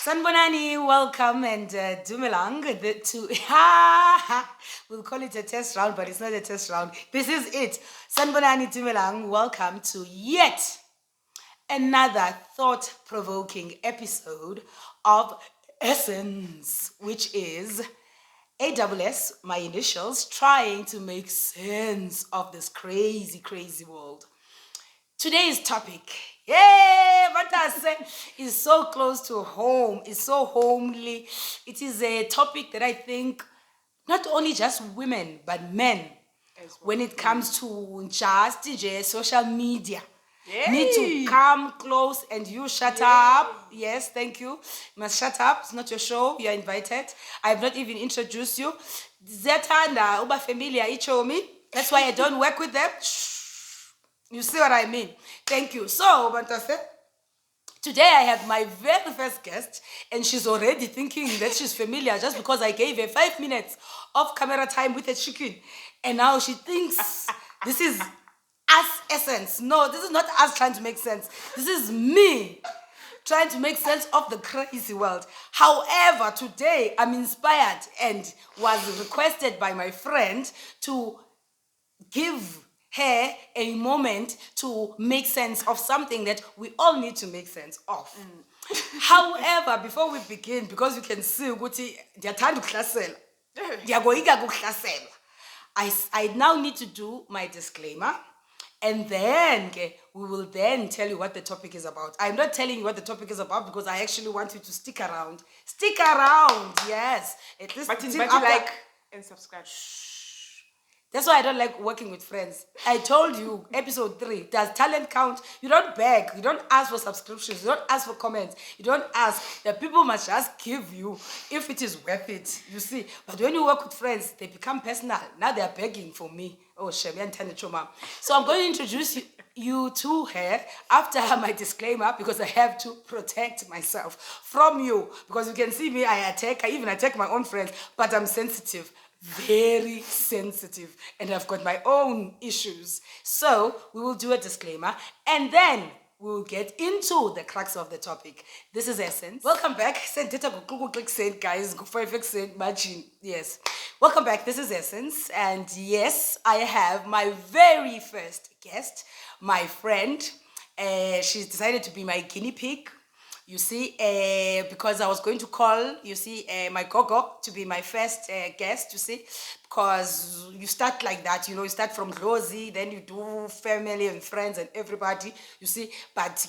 Sanbonani, welcome and Dumelang we'll call it a test round, but it's not a test round. This is it. Sanbonani Dumelang, welcome to yet another thought-provoking episode of Essence, which is AWS, my initials, trying to make sense of this crazy, crazy world. Today's topic, is so close to home, is so homely. It is a topic that I think not only just women, but men, when it comes to just social media, need to come close and you shut up. Yes, thank you. You must shut up. It's not your show. You are invited. I have not even introduced you. Zetanda, uba familiar, ichomi. That's why I don't work with them. You see what I mean? Thank you. So, Bantase, today I have my very first guest, and she's already thinking that she's familiar just because I gave her 5 minutes of camera time with a chicken. And now she thinks this is us essence. No, this is not us trying to make sense. This is me trying to make sense of the crazy world. However, today I'm inspired and was requested by my friend to give her a moment to make sense of something that we all need to make sense of. However, before we begin, because you can see ukuthi ndiyathanda ukuhlasela, ndiyagoyika ukuhlasela, I now need to do my disclaimer, and then we will then tell you what the topic is about. I'm not telling you what the topic is about because I actually want you to stick around. Stick around, yes. At least but you like and subscribe. That's why I don't like working with friends. I told you, episode 3, does talent count? You don't beg. You don't ask for subscriptions. You don't ask for comments. You don't ask. The people must just give you if it is worth it, you see. But when you work with friends, they become personal. Now they are begging for me. Oh, Shemi and Choma. So I'm going to introduce you to her after my disclaimer because I have to protect myself from you. Because you can see me, I even attack my own friends, but I'm sensitive. Very sensitive, and I've got my own issues. So we will do a disclaimer and then we'll get into the crux of the topic. This is Essence. Welcome back. Guys, yes. Welcome back. This is Essence, and yes, I have my very first guest, my friend. She's decided to be my guinea pig. You see, because I was going to call, my gogo to be my first guest, you see, because you start like that, you start from Rosie, then you do family and friends and everybody, you see, but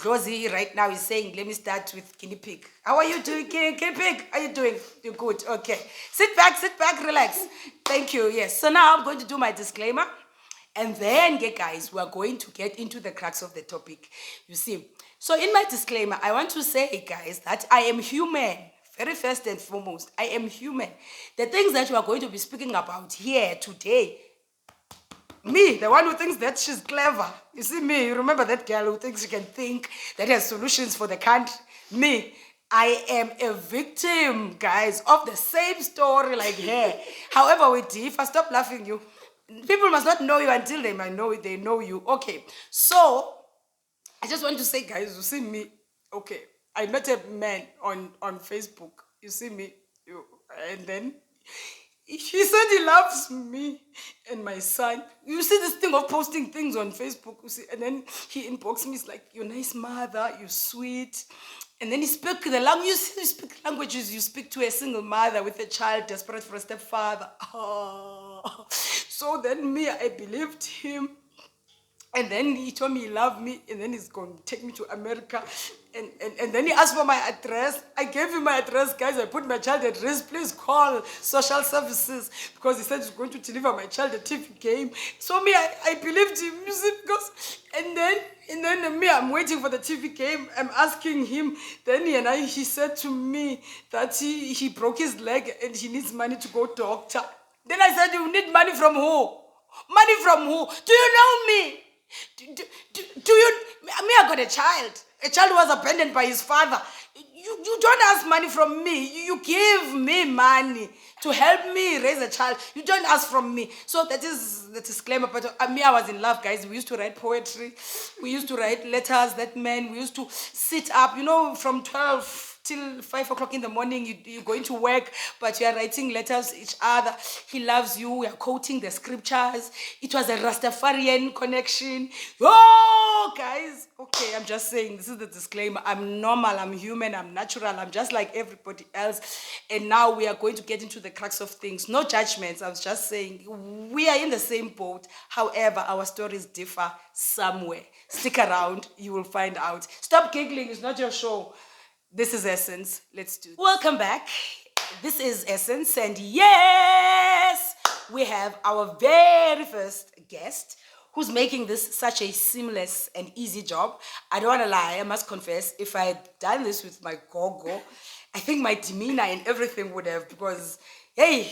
Rosie right now is saying, let me start with guinea pig. How are you doing, guinea pig? How are you doing? You're good, okay. Sit back, relax. Thank you, yes. So now I'm going to do my disclaimer, and then, guys, we're going to get into the crux of the topic, you see. So in my disclaimer, I want to say, guys, that I am human. Very first and foremost, I am human. The things that we are going to be speaking about here today, me, the one who thinks that she's clever. You see me, you remember that girl who thinks she can think, that has solutions for the country? Me, I am a victim, guys, of the same story like her. However, if I stop laughing you, people must not know you until they know you. Okay, so I just want to say, guys, you see me, okay, I met a man on Facebook, you see me, and then he said he loves me and my son. You see this thing of posting things on Facebook, you see, and then he inboxed me, he's like, you're nice mother, you're sweet. And then he spoke the language, you speak languages you speak to a single mother with a child desperate for a stepfather. Oh. So then I believed him. And then he told me he loved me, and then he's going to take me to America. And then he asked for my address. I gave him my address, guys. I put my child at risk. Please call social services, because he said he's going to deliver my child a TV game. So I believed him, you see, because, and then I'm waiting for the TV game. I'm asking him. Then he said to me that he broke his leg and he needs money to go doctor. Then I said, you need money from who? Money from who? Do you know me? Do you? I got a child who was abandoned by his father. You don't ask money from me. You give me money to help me raise a child. You don't ask from me. So that is the disclaimer. But I was in love, guys. We used to write poetry. We used to write letters. That man. We used to sit up, from 12 till 5 o'clock in the morning. You're going to work, but you are writing letters to each other. He loves you. We are quoting the scriptures. It was a Rastafarian connection. Oh, guys. Okay, I'm just saying, this is the disclaimer. I'm normal, I'm human, I'm natural, I'm just like everybody else. And now we are going to get into the crux of things. No judgments. I was just saying, we are in the same boat. However, our stories differ somewhere. Stick around, you will find out. Stop giggling, it's not your show. This is Essence. Let's do this. Welcome back. This is Essence, and yes, we have our very first guest who's making this such a seamless and easy job. I don't want to lie, I must confess, if I had done this with my gogo, I think my demeanor and everything would have, because, hey,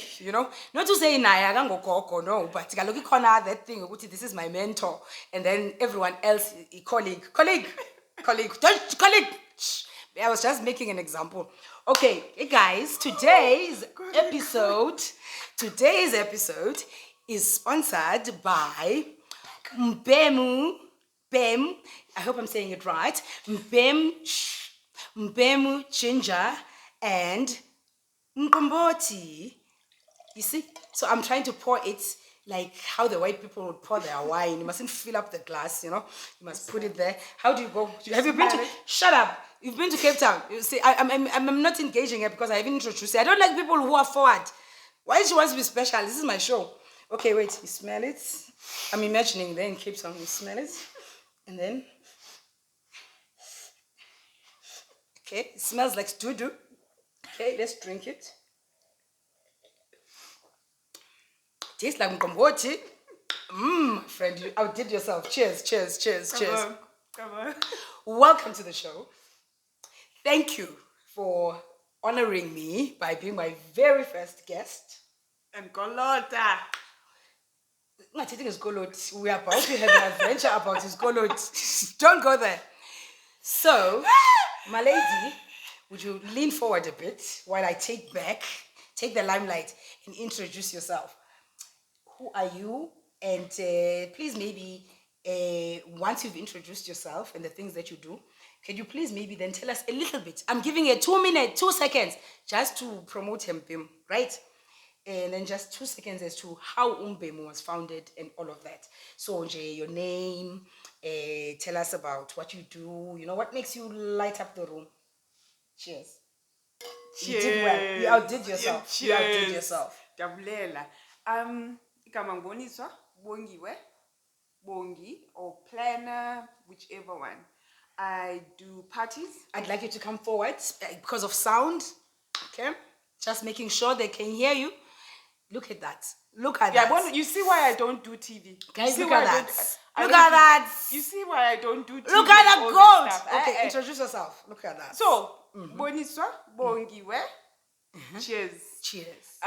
not to say naye akangogogo, no, but kaloku ikhona that thing ukuthi this is my mentor, and then everyone else, colleague. Shh. I was just making an example. Okay, hey guys, today's episode is sponsored by Mbemu, I hope I'm saying it right, Mbemu Ginger and Mkomboti. You see? So I'm trying to pour it like how the white people would pour their wine. You mustn't fill up the glass, You must put it there. How do you go? Have you been to... Shut up. You've been to Cape Town. You see, I'm not engaging here because I haven't introduced you. I don't like people who are forward. Why she wants to be special? This is my show. Okay, wait. You smell it? I'm imagining there in Cape Town. You smell it? And then... Okay, it smells like doo-doo. Okay, let's drink it. Tastes like mkomboti. Friend, you outdid yourself. Cheers. Come on. Welcome to the show. Thank you for honoring me by being my very first guest. And Golota. I think it's Golot. We are about to have an adventure about his Golot. Don't go there. So, my lady, would you lean forward a bit while I take the limelight and introduce yourself? Who are you? And please maybe, once you've introduced yourself and the things that you do, can you please maybe then tell us a little bit? I'm giving a 2 seconds just to promote Mbemu, right? And then just 2 seconds as to how Mbemu was founded and all of that. So, your name, tell us about what you do, what makes you light up the room. Cheers. You did well. You outdid yourself. Cheers. You outdid yourself. Dabulela. Igama Ngoniswa, Bongiwe, Bongi, or planner, whichever one. I do parties. I'd like you to come forward because of sound. Okay? Just making sure they can hear you. Look at that. Look at that. You see why I don't do TV. Guys, look at that. Look at that. You see why I don't do TV. Look at the gold. Okay, introduce yourself. Look at that. So, Boniswa, Bongiwe. Cheers.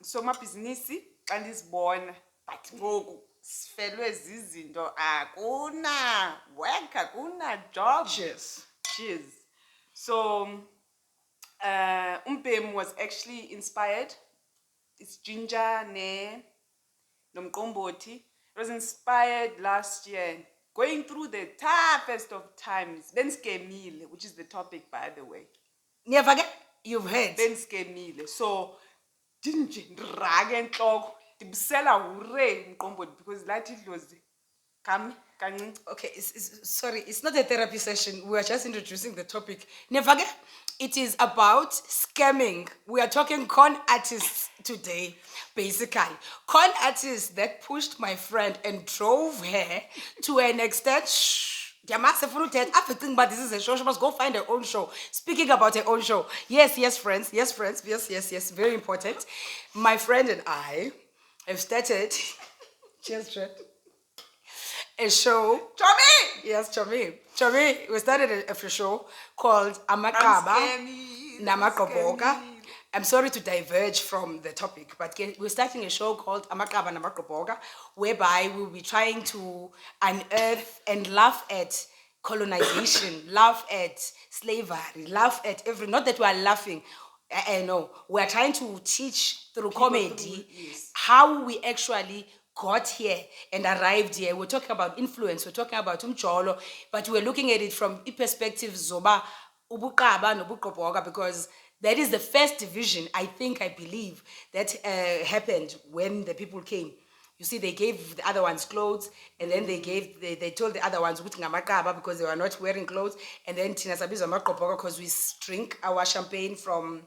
So my business and is born, but ngoku sifelwe zizinto akuna work, akuna job. Cheers. So Mbemu was actually inspired. It's Ginger Nomkomboti. It was inspired last year, going through the toughest of times. Benskemile, which is the topic, by the way. Never get. You've heard. Benskemile. So didn't you drag and talk? Because that it was come. Okay, sorry, it's not a therapy session. We are just introducing the topic. Never get. It is about scamming. We are talking con artists today, basically. Con artists that pushed my friend and drove her to an extent. But this is a show. She must go find her own show. Speaking about her own show. Yes, friends. Yes, very important. My friend and I have started a show. Chomi! Yes, Chomi. We started a show called Amakaba Namakoboga. I'm sorry to diverge from the topic, but we're starting a show called Amakaba Namakoboga, whereby we'll be trying to unearth and laugh at colonization, laugh at slavery, laugh at not that we are laughing. No, we're trying to teach through comedy how we actually got here and arrived here. We're talking about influence, we're talking about umjolo, but we're looking at it from a perspective zoba ubuqaba nobuqobhoka, because that is the first division, I believe, that happened when the people came. You see, they gave the other ones clothes, and then they told the other ones ukuthi ngamaqaba because they were not wearing clothes, and then thina sabizwa amaqobhoka because we drink our champagne from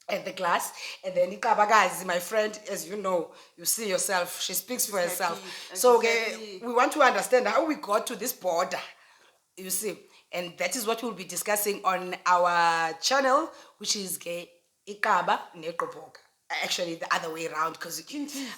at the glass, and then iqabakazi, my friend, as you know, you see yourself, she speaks for She's herself. happy, and So she's happy. we want to understand how we got to this border, you see, and that is what we'll be discussing on our channel, which is Ikaba Nekoboga. Actually, the other way around, because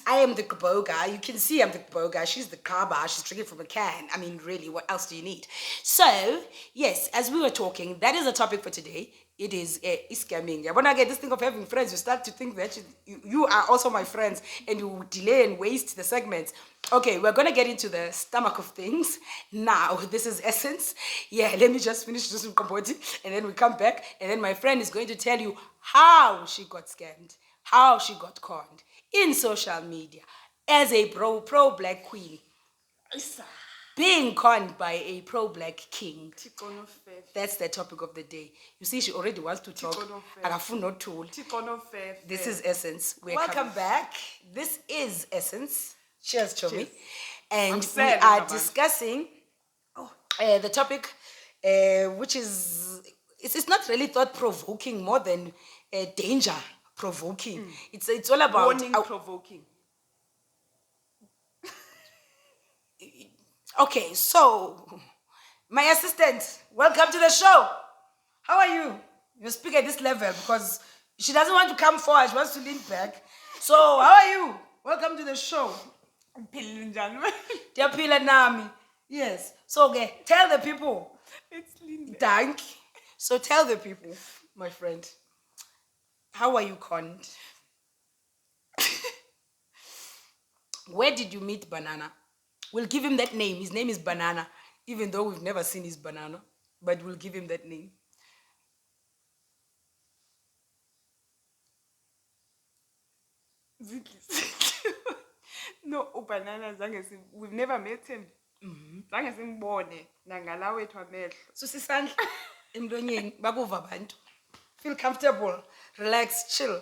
I am the Kaboga. You can see I'm the Kaboga. She's the Kaba. She's drinking from a can. I mean, really, what else do you need? So, yes, as we were talking, that is the topic for today. It is scamming. When I get this thing of having friends, you start to think that you are also my friends, and you delay and waste the segments. Okay, we're gonna get into the stomach of things now. This is essence. Yeah, let me just finish this compoti, and then we come back, and then my friend is going to tell you how she got scammed, how she got conned in social media as a pro black queen, being conned by a pro black king. That's the topic of the day. You see, she already wants to talk. Akafuna not tool. This is Essence. Welcome back. This is Essence. Cheers, Chomi. And we sad, are Mama. discussing the topic, which is, it's not really thought-provoking, more than danger-provoking. It's all about... Warning provoking. Okay, so, my assistant, welcome to the show. How are you? You speak at this level because she doesn't want to come forward. She wants to lean back. So, how are you? Welcome to the show. Diyaphila nami. Yes. So, okay, tell the people. It's Linda. Thank. So, tell the people, my friend, how are you conned? Where did you meet Banana? We'll give him that name. His name is Banana, even though we've never seen his banana, but we'll give him that name. No, ubanana we've never met him. Zange simbone nangala wethu amehlo. Susisandla emlonyeni bakuva abantu. Feel comfortable, relax, chill.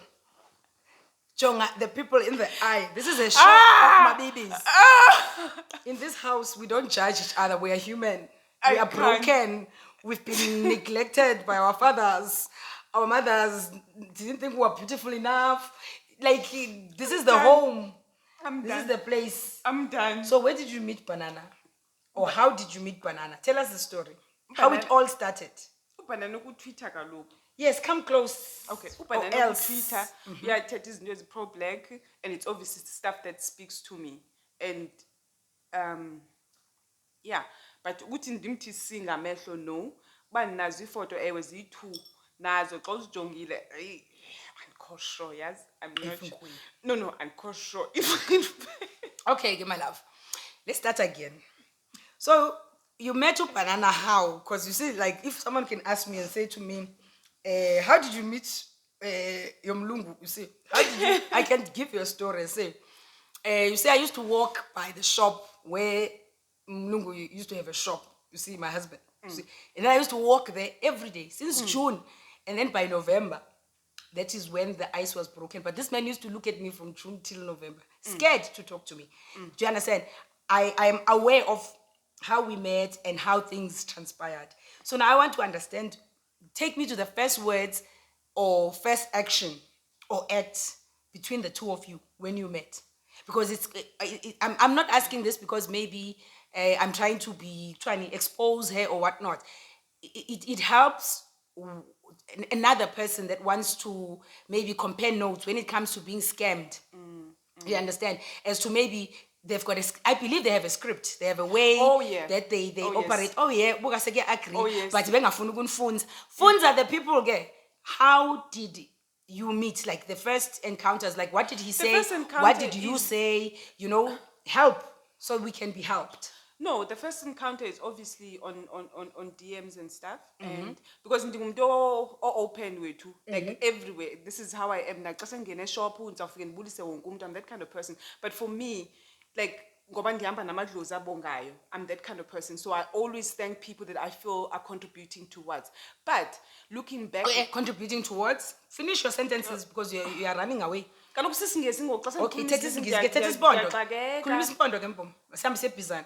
Jonga the people in the eye. This is a show of my babies. In this house, we don't judge each other. We are human. We are broken. We've been neglected by our fathers. Our mothers didn't think we were beautiful enough. Like, this is the home. This is the place. I'm done. So where did you meet Banana? Or how did you meet Banana? Tell us the story. How it all started. Ubanana ku-Twitter kaloku. Yes, come close. Okay, Or ubanana else. ku-Twitter. Yeah, it is pro-black, and it's obviously stuff that speaks to me. And yeah, but ukuthi ndimthi singa amehlo no. Ba nazo ifoto ewe ziyi-2 nazo xa uzijongile I'm sure, yes. I'm not sure. No, I'm sure. Okay, my love. Let's start again. So you met Banana how? Because you see, like, if someone can ask me and say to me, how did you meet Yomlungu? You see, how did you? I can give you a story and say, you see, I used to walk by the shop where Mlungu used to have a shop. You see, my husband. You see, and I used to walk there every day since June, and then by November, that is when the ice was broken. But this man used to look at me from June till November, scared to talk to me. Do you understand? I am aware of how we met and how things transpired. So now I want to understand, take me to the first words or first action or act between the two of you when you met. Because I'm not asking this because maybe I'm trying to expose her or whatnot. It helps another person that wants to maybe compare notes when it comes to being scammed. You understand? As to maybe they've got I believe they have a script. They have a way that they operate. Yes. Oh yeah, I agree. Oh, yes. But phones are the people get. How did you meet? Like the first encounters, like what did he say? first encounter What did you is- say? You know, help so we can be helped. No, the first encounter is obviously on DMs and stuff, and because ndingumuntu open wethu, like everywhere. This is how I am. Like, xa sengene shop, ndizawufike ndibulise wonke umuntu. I'm that kind of person. But for me, like ngoba ndihamba namadlozi abongayo. I'm that kind of person. So I always thank people that I feel are contributing towards. But looking back, Contributing towards. Finish your sentences because you are running away. kaloku sisingesi ngoku xa Okay, sendikhuluma thetha isiNgesi isingisi ke, thetha isipondo. ndiyaxakeka. Khuluma isipondo ke mpuma. Masihambe sebhizana.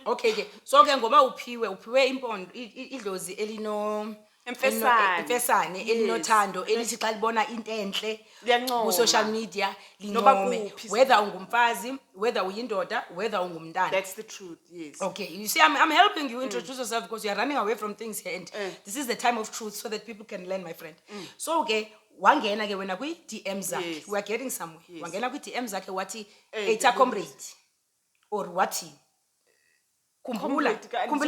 Okay ke. So ke ngoba uphiwe impondo idlozi elino Emfesane. emfesane Yes. elinothando elithi xa libona into enhle Liyancoma. ku social media Noba lincome, kuphi. whether ungumfazi, whether uyindoda, whether ungumntana. That's the truth, yes. Okay, you see, I'm helping you introduce yourself because you are running away from things here, and this is the time of truth so that people can learn, my friend. So, okay, wangena ke wena kwi DMs zakhe. Yes. We are getting somewhere. Wangena kwi DMs zakhe wathi Eh, it's a comrade or wathi khumbula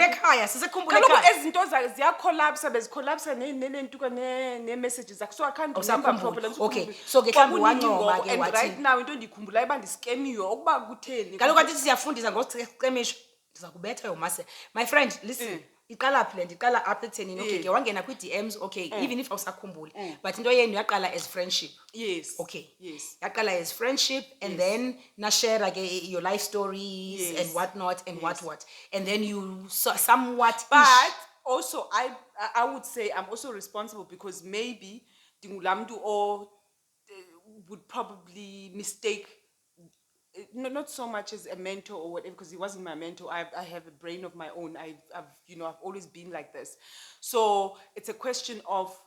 ekhaya sisekhumbula Kaloku ekhaya. ezi zinto ziyacollapse bezicollapse nentuka nee-messages zakhe. So I can't remember Awusakhumbuli. properly. Okay, so ke mhlawumbi Kwakuningi wancoma ngoku, ke and wathi- right now into endiyikhumbulayyo uba ndiskemiwe ukuba kutheni. Kaloku athi siyafundisa ngosicemisho ndiza kubetha yomase. My friend, listen. Iqala phi le nto? Iqala apha ekuthenini okay ke wangena kwi DMs, okay, even if awusakhumbuli, but into yenu yaqala as friendship. Yes. Okay. Yes. Yaqala as friendship, and then nashare like your life stories Yes. and whatnot and what. And then you somewhat But also, I would say I'm also responsible because maybe Dingulamdu or would probably mistake, not so much as a mentor or whatever, because he wasn't my mentor. I have a brain of my own. I've always been like this. So it's a question of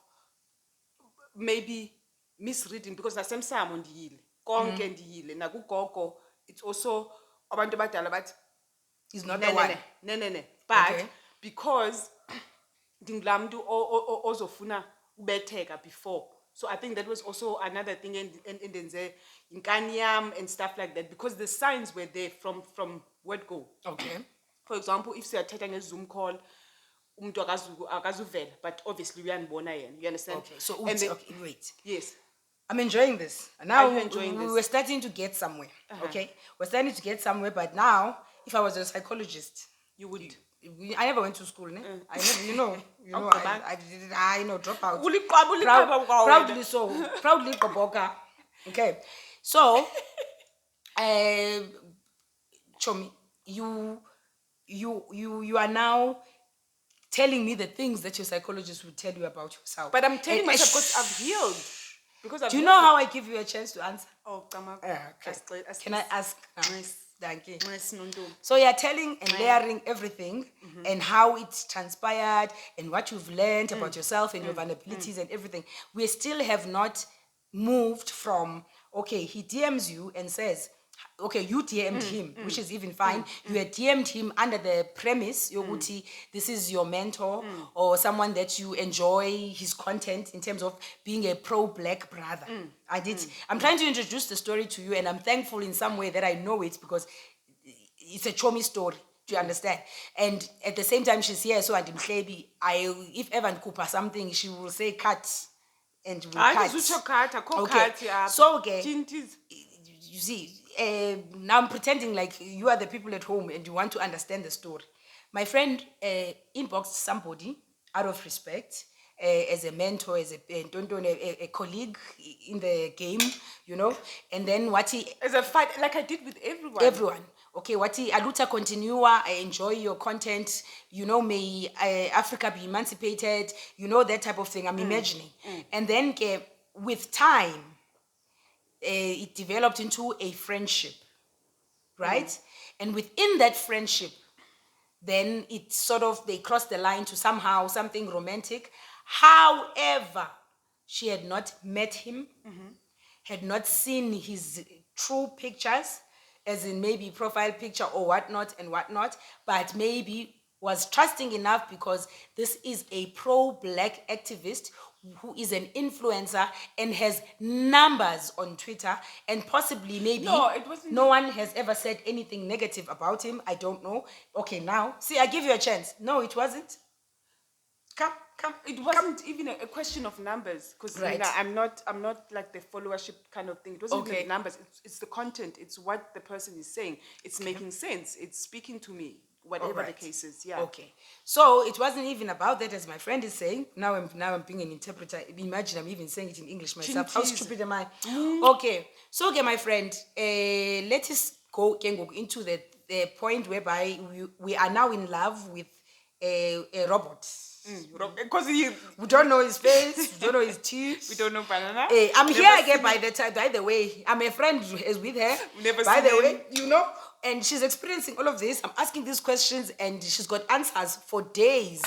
maybe misreading, because nasemsamo ndiyile konke ndiyile nakugogo. It's also abantu abadala bathi is not the one. ne. But Okay. because ndingulamntu ozofuna ubetheka before, so I think that was also another thing endenze inkani yam and stuff like that, because the signs were there from word go. Okay. For example, if siyathetha nge-Zoom call, umuntu akazuvela, but obviously uyandibona yena, you understand? Okay. So And then- okay, wait. yes. I'm enjoying this. Now Are you enjoying this? we're starting to get somewhere. Okay, we're starting to get somewhere. But now, if I was a psychologist, You would. I never went to school. Ne? I never, I drop out. Proudly so. Proudly Koboka. Okay, so, Chomi, you are now telling me the things that your psychologist would tell you about yourself. But I'm telling And- myself because I've healed. Because I've Do you healed know it. how I give you a chance to answer? Oh, Kama. Okay. Can I ask now? Yes. Thank you. Yes, Nonto. So you're telling and layering everything and how it's transpired and what you've learned about yourself and your vulnerabilities and everything. We still have not moved from, okay, he DMs you and says, okay, you DM'd him, which is even fine. You had DM'd him under the premise, yoguti, this is your mentor or someone that you enjoy his content in terms of being a pro-black brother. I'm trying to introduce the story to you, and I'm thankful in some way that I know it because it's a chomi story. Do you understand? And at the same time, she's here, so and if Evan Cooper something, she will say cut, and will cut. Okay. So, okay. You see, now I'm pretending like you are the people at home and you want to understand the story. My friend inboxed somebody out of respect, as a mentor, as a colleague in the game, and then what he... As a fight, like I did with everyone. Everyone. Okay, what he... Aluta continua, I enjoy your content, may Africa be emancipated, that type of thing, I'm imagining. And then with time, it developed into a friendship, right? And within that friendship, then it sort of, they crossed the line to somehow something romantic. However, she had not met him, had not seen his true pictures, as in maybe profile picture or whatnot, but maybe was trusting enough because this is a pro-black activist who is an influencer and has numbers on Twitter, and possibly maybe No, it wasn't- no one has ever said anything negative about him. I don't know. Okay, now, see, I give you a chance. No, it wasn't. Come. It wasn't even a question of numbers, because Right. I'm not like the followership kind of thing. It wasn't Okay. even the numbers. It's the content. It's what the person is saying. It's making sense. It's speaking to me, whatever the Alright. case is. Yeah. Okay. So it wasn't even about that, as my friend is saying. Now I'm being an interpreter. Imagine I'm even saying it in English myself. How Chinese. stupid am I? Okay. So, okay, my friend, let us go into the point whereby we are now in love with a robot. Because We don't know his face, we don't know his teeth. we don't know banana. I'm Never here again seen by the way. I'm a friend is with her. We never by seen the him. way, you know, and she's experiencing all of this. I'm asking these questions and she's got answers for days.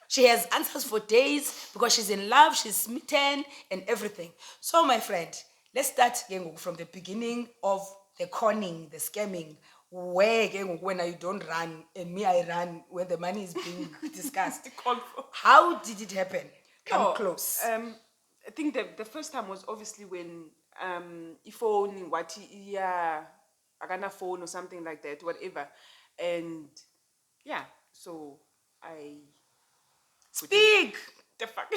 She has answers for days because she's in love, she's smitten and everything. So my friend, let's start from the beginning of the conning, the scamming. Where when you don't run and me I run when the money is being discussed. Called for. How did it happen? Come No, close. I think the first time was obviously when phone what yeah agana phone or something like that, whatever. And yeah, so I Speak. the fuck.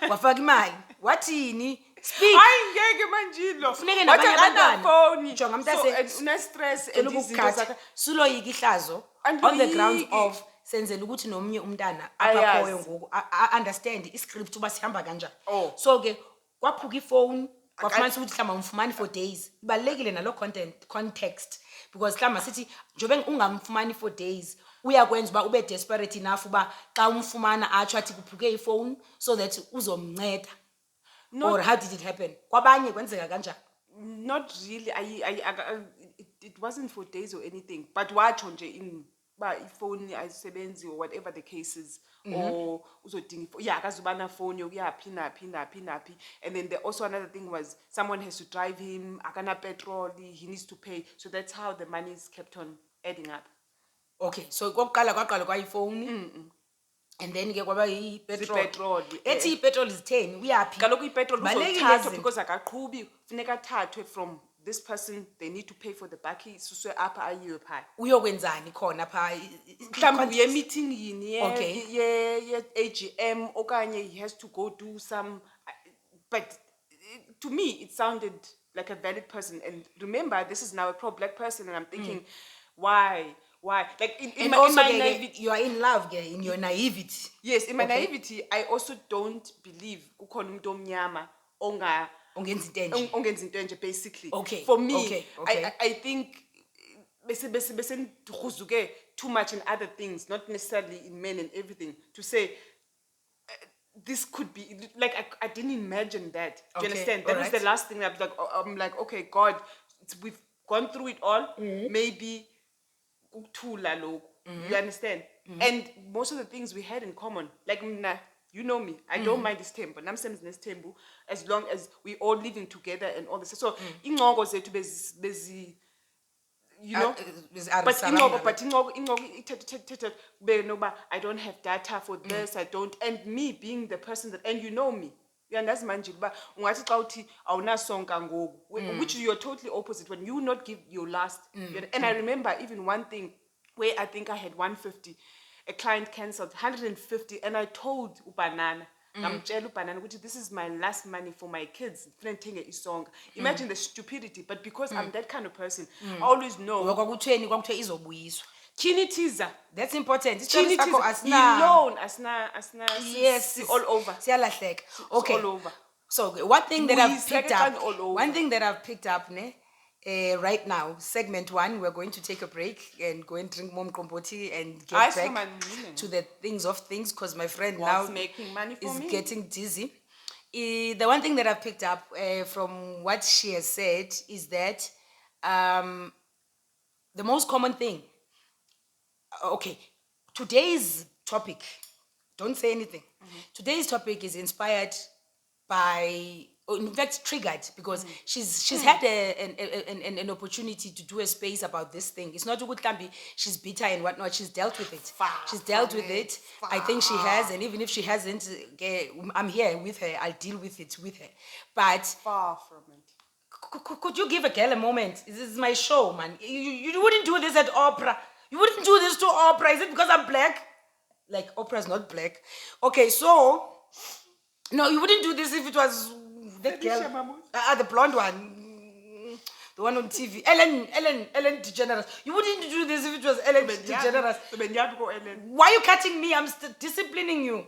Wafaka imali. Wathini? Speak. Hayi ngeke manjilo. Kufuneke Wathi nabanye akana abantwana. phone. Jonga So mntase. and una stress Cela and izinto ukukhatha. zakhe. Suloyika ihlazo And on the grounds loyiki. of senzela ukuthi nomnye umntana Ayazi. akakhoyo ngoku understand iscript uba sihamba kanjani. Oh. So ke kwaphuka ifone kwafumanisa ukuthi mhlawumbe umfumani for days. Ibalekile nalo context because mhlawumbe sithi njobe ungamfumani for days uyakwenza uba ube desperate enough uba xa umfumana atsho athi kuphuke ifone so that uzomnceda. Or how did it happen? Kwabanye kwenzeka kanjani? Not really. It wasn't for days or anything. But watch on in phone ayisebenzi or whatever the case is. Or uzodinga yeah, akazubana phone yakuyaphi naphi. And then also another thing was someone has to drive him, akana petrol, he needs to pay. So that's how the money is kept on adding up. Okay, so kokuqala kwaqala kwayifoni. And then ke kwaba Zipetrol, ethi ipetrol is 10 uyaphi? Kaloku ipetrol Balekile uzothathwa izinto. because akaqhubi funeka athathwe from this person, they need to pay for the bakkie suswe apha ayiwe phaya. Uyokwenzani khona pha? Mhlawumbi uye meeting yini Okay. ye AGM okanye he has to go do some but to me it sounded like a valid person. And remember, this is now a pro-black person and I'm thinking why like in And my, also in my ke, naivety. you are in love ke, in your naivety. Yes, in my Okay. naivety I also don't believe kukhona umuntu omnyama onga Ungenza into enje. ongenza into enje basically. Okay, For me, okay. I think bese too much in other things, not necessarily in men and everything, to say this could be like I didn't imagine that. Do you Okay, understand? That was alright. the last thing that I'm like, okay, God, we've gone through it all. Maybe ukuthula lokhu. You understand? And most of the things we had in common, like mna, you know me, I don't mind this temple. Namsem's this temple, as long as we all living together and all this. So inqoko zethu bezi you know, but inqoko ithethe be noba I don't have data for this, I don't, and me being the person that, and you know me, uyandazi manje uba ungathi xa uthi awunasonka ngoku, which you're totally opposite when you not give your last. And I remember even one thing where I think I had 150, a client cancelled 150, and I told ubanana, ngamtshela ubanana ukuthi this is my last money for my kids, kufanele ndithenge isonka. Imagine the stupidity, but because I'm that kind of person, I always know Kwakuthweni kwakuthiwe izobuyiswa. chini teaser. That's important. Chini Isicelo sakho teaser. asina. Alone, asna. Yes, all over. Siyalahleka. Okay. All over. So one thing that I've picked up, all over. one thing that I've picked up, right now, segment 1, we're going to take a break and go and drink more mkomboti and get back to the things of things because my friend Was now making money for is me. getting dizzy. The one thing that I've picked up from what she has said is that the most common thing. Okay, today's topic. Don't say anything. Today's topic is inspired by, or in fact, triggered because she's had an opportunity to do a space about this thing. It's not Ugutambi, she's bitter and whatnot. She's dealt with it. She's dealt with it. I think she has, and even if she hasn't, I'm here with her. I'll deal with it with her. But Far from it. could you give a girl a moment? This is my show, man. You wouldn't do this at Oprah. You wouldn't do this to Oprah. Is it because I'm black? Like, Oprah's not black. Okay, so, no, you wouldn't do this if it was that girl. The blonde one. The one on TV. Ellen DeGeneres. You wouldn't do this if it was Ellen DeGeneres. Why are you cutting me? I'm disciplining you.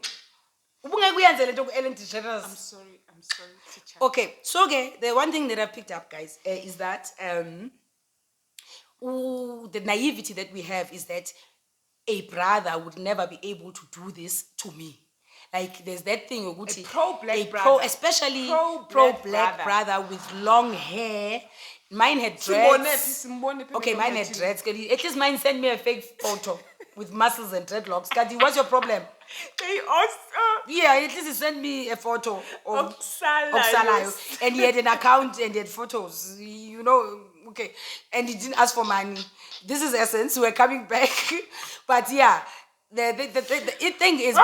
Ellen DeGeneres. I'm sorry, teacher. Okay, so the one thing that I picked up, guys, is that the naivety that we have is that a brother would never be able to do this to me. Like there's that thing ukuthi, pro-black brother. especially Pro-black pro-black brother with long hair. Mine had Simbone dreads. phi, simbone phi Okay, mine had Martin. dreads. At least mine sent me a fake photo with muscles and dreadlocks. Kati, what's your problem? They also Yeah, at least he sent me a photo of Okusalayo. Okusalayo. And he had an account and he had photos. You know, okay. And he didn't ask for money. This is essence. We're coming back. But yeah, the thing is,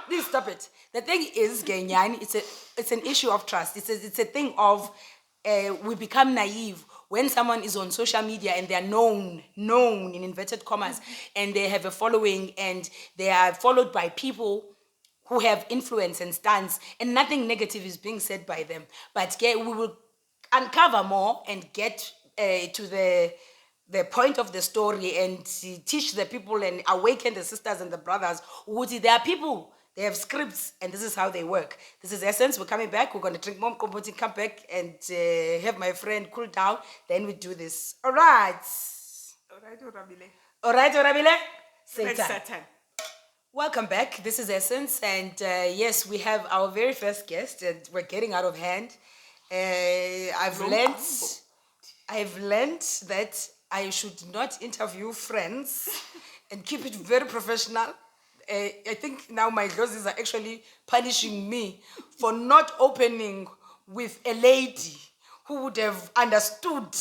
please stop it. The thing is, Genyan, it's an issue of trust. It's a thing of we become naive when someone is on social media and they are known in inverted commas, and they have a following and they are followed by people who have influence and stance, and nothing negative is being said by them. But we will uncover more and get to the point of the story and teach the people and awaken the sisters and the brothers. There are people, they have scripts, and this is how they work. This is Essence. We're coming back. We're going to drink more kompoti, come back and have my friend cool down. Then we do this. All right. Alright, Orabile. All right, Orabile? Red Satan. Satan. Welcome back. This is Essence, and yes, we have our very first guest, and we're getting out of hand. I've learned that I should not interview friends and keep it very professional. I think now my bosses are actually punishing me for not opening with a lady who would have understood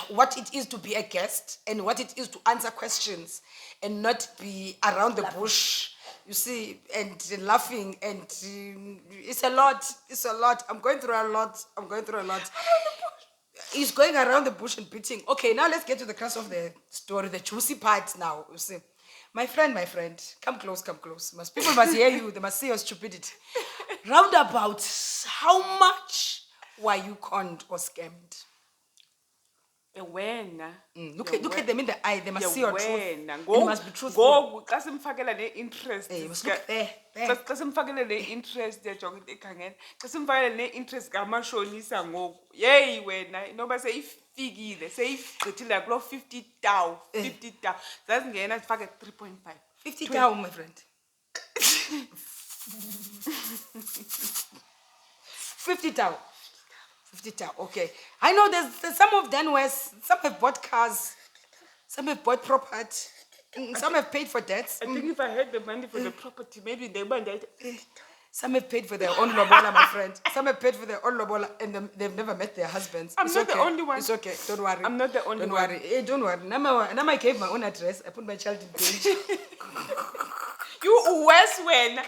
what it is to be a guest and what it is to answer questions and not be around the bush, you see, and laughing. And it's a lot. I'm going through a lot. He's going around the bush and beating. Okay, now let's get to the crux of the story, the juicy part now, you see. My friend, come close. People must hear you. They must see your stupidity. Roundabout, how much were you conned or scammed? Wena. Look at them in the eye. They must see your truth. Wena. You must be truthful. Xa simfakela ne-interest. You must look there. Xa simfakela ne-interest yajonga into ekhangela. Xa simfakela ne-interest ngamashonisa ngoku. Yeyi wena, inoba seyifikile, seyigqithile kuloo 50 taw. 50 taw. Zazingena zifake 3.5. 50 taw, my friend. 50 taw. 50 taw, okay. I know there's some of them where some have bought cars, some have bought property, some have paid for debts. I think if I had the money for the property, maybe they would have. Some have paid for their own lobola, my friend. Some have paid for their own lobola and they've never met their husbands. I'm not the only one. It's okay, don't worry. I'm not the only one. Don't worry. Hey, don't worry. Now I gave my own address. I put my child in danger. You worse when.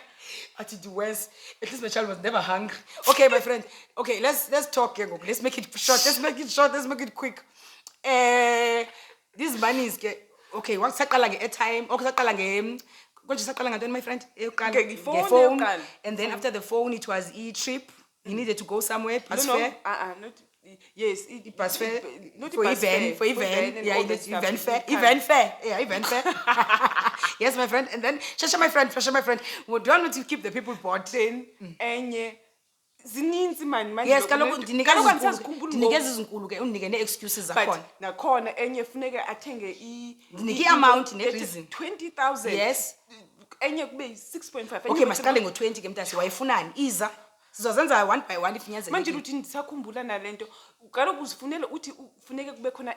I did worse. At least my child was never hungry. Okay, my friend. Okay, let's talk. Let's make it short. Let's make it quick. This money is okay. What's saqala nge-airtime? Okay, saqala my friend. Phone. And then after the phone, it was e-trip. You needed to go somewhere. Pass fare. Not. Yes, Pass fare. Not For event. Yeah, event fare. Yeah, event fare. Yes, my friend. And then, Shasha, my friend. We don't want to keep the people bought. Enye. Zininzi man. Yes, kaloku ndinikeza izinkulu ke unike ne-excuses zakhona. Nakhona enye funeka athenge Ndinike i-amount ne-reason. 20,000. Yes. Enye kube 6.5. Okay, masiqale ngo-20 ke mntasi wayifunani iza sizozenza one by one ifinyanzelo. Manje uthi ndisakhumbula nalento kaloku uzifunele uthi ufuneke kube khona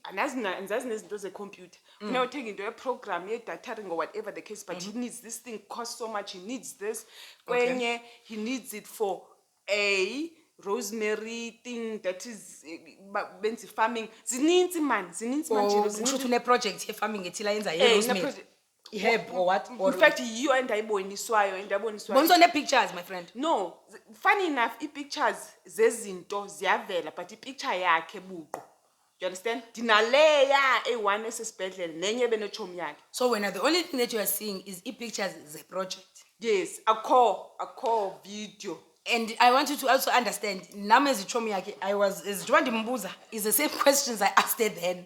andazi nezinto ze-computer funeka uthenga into ye-program ye-datering or whatever the case, but he needs this thing, costs so much, he needs this kwenye he needs it for a rosemary thing that is benzi farming. Zininzi manje Usho une-project ye-farming ethila yenza ye-rosemary herb or what? In fact, you and I boniswayo. Bonso ne-pictures, my friend. No, funny enough, i-pictures zezinto ziyavela, but i-picture yakhe buqu. You understand? Dinaleya e1 esesibhedlela nenye benochomi yakhe. So when the only thing that you are seeing is i-pictures ze-project. Yes, a call video. And I want you to also understand, nami ezichomi yakhe, I was ndimbuza is the same questions I asked her then.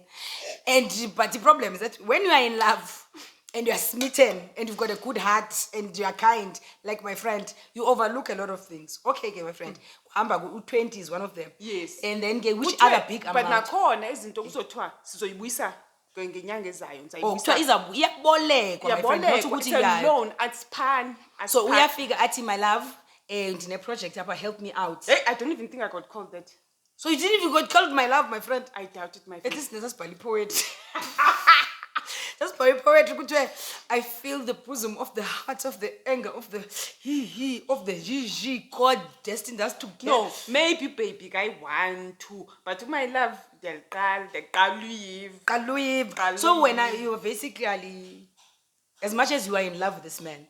But the problem is that when you are in love and you are smitten and you've got a good heart and you are kind, like my friend, you overlook a lot of things. Okay, my friend. u-20 is one of them. Yes. And then which Kuthiwe- other big but amount? nakhona izinto kuzothiwa sizoyibuyisa ngenyanga ezayo Oh, kuthiwa iyabolekwa, my friend, not iyabolekwa, ukuthi it's a iya. loan, asipani. So uyafika athi, my love, ndine project apha, help me out. Hey, I don't even think I got called that. So you didn't even got called my love, my friend. I doubt it, my At friend. least that's by poet. That's by poetry. I feel the bosom of the heart of the anger of the of the God destined us to get. No, maybe baby guy 1, 2, but my love, they'll So when you are basically, as much as you are in love with this man,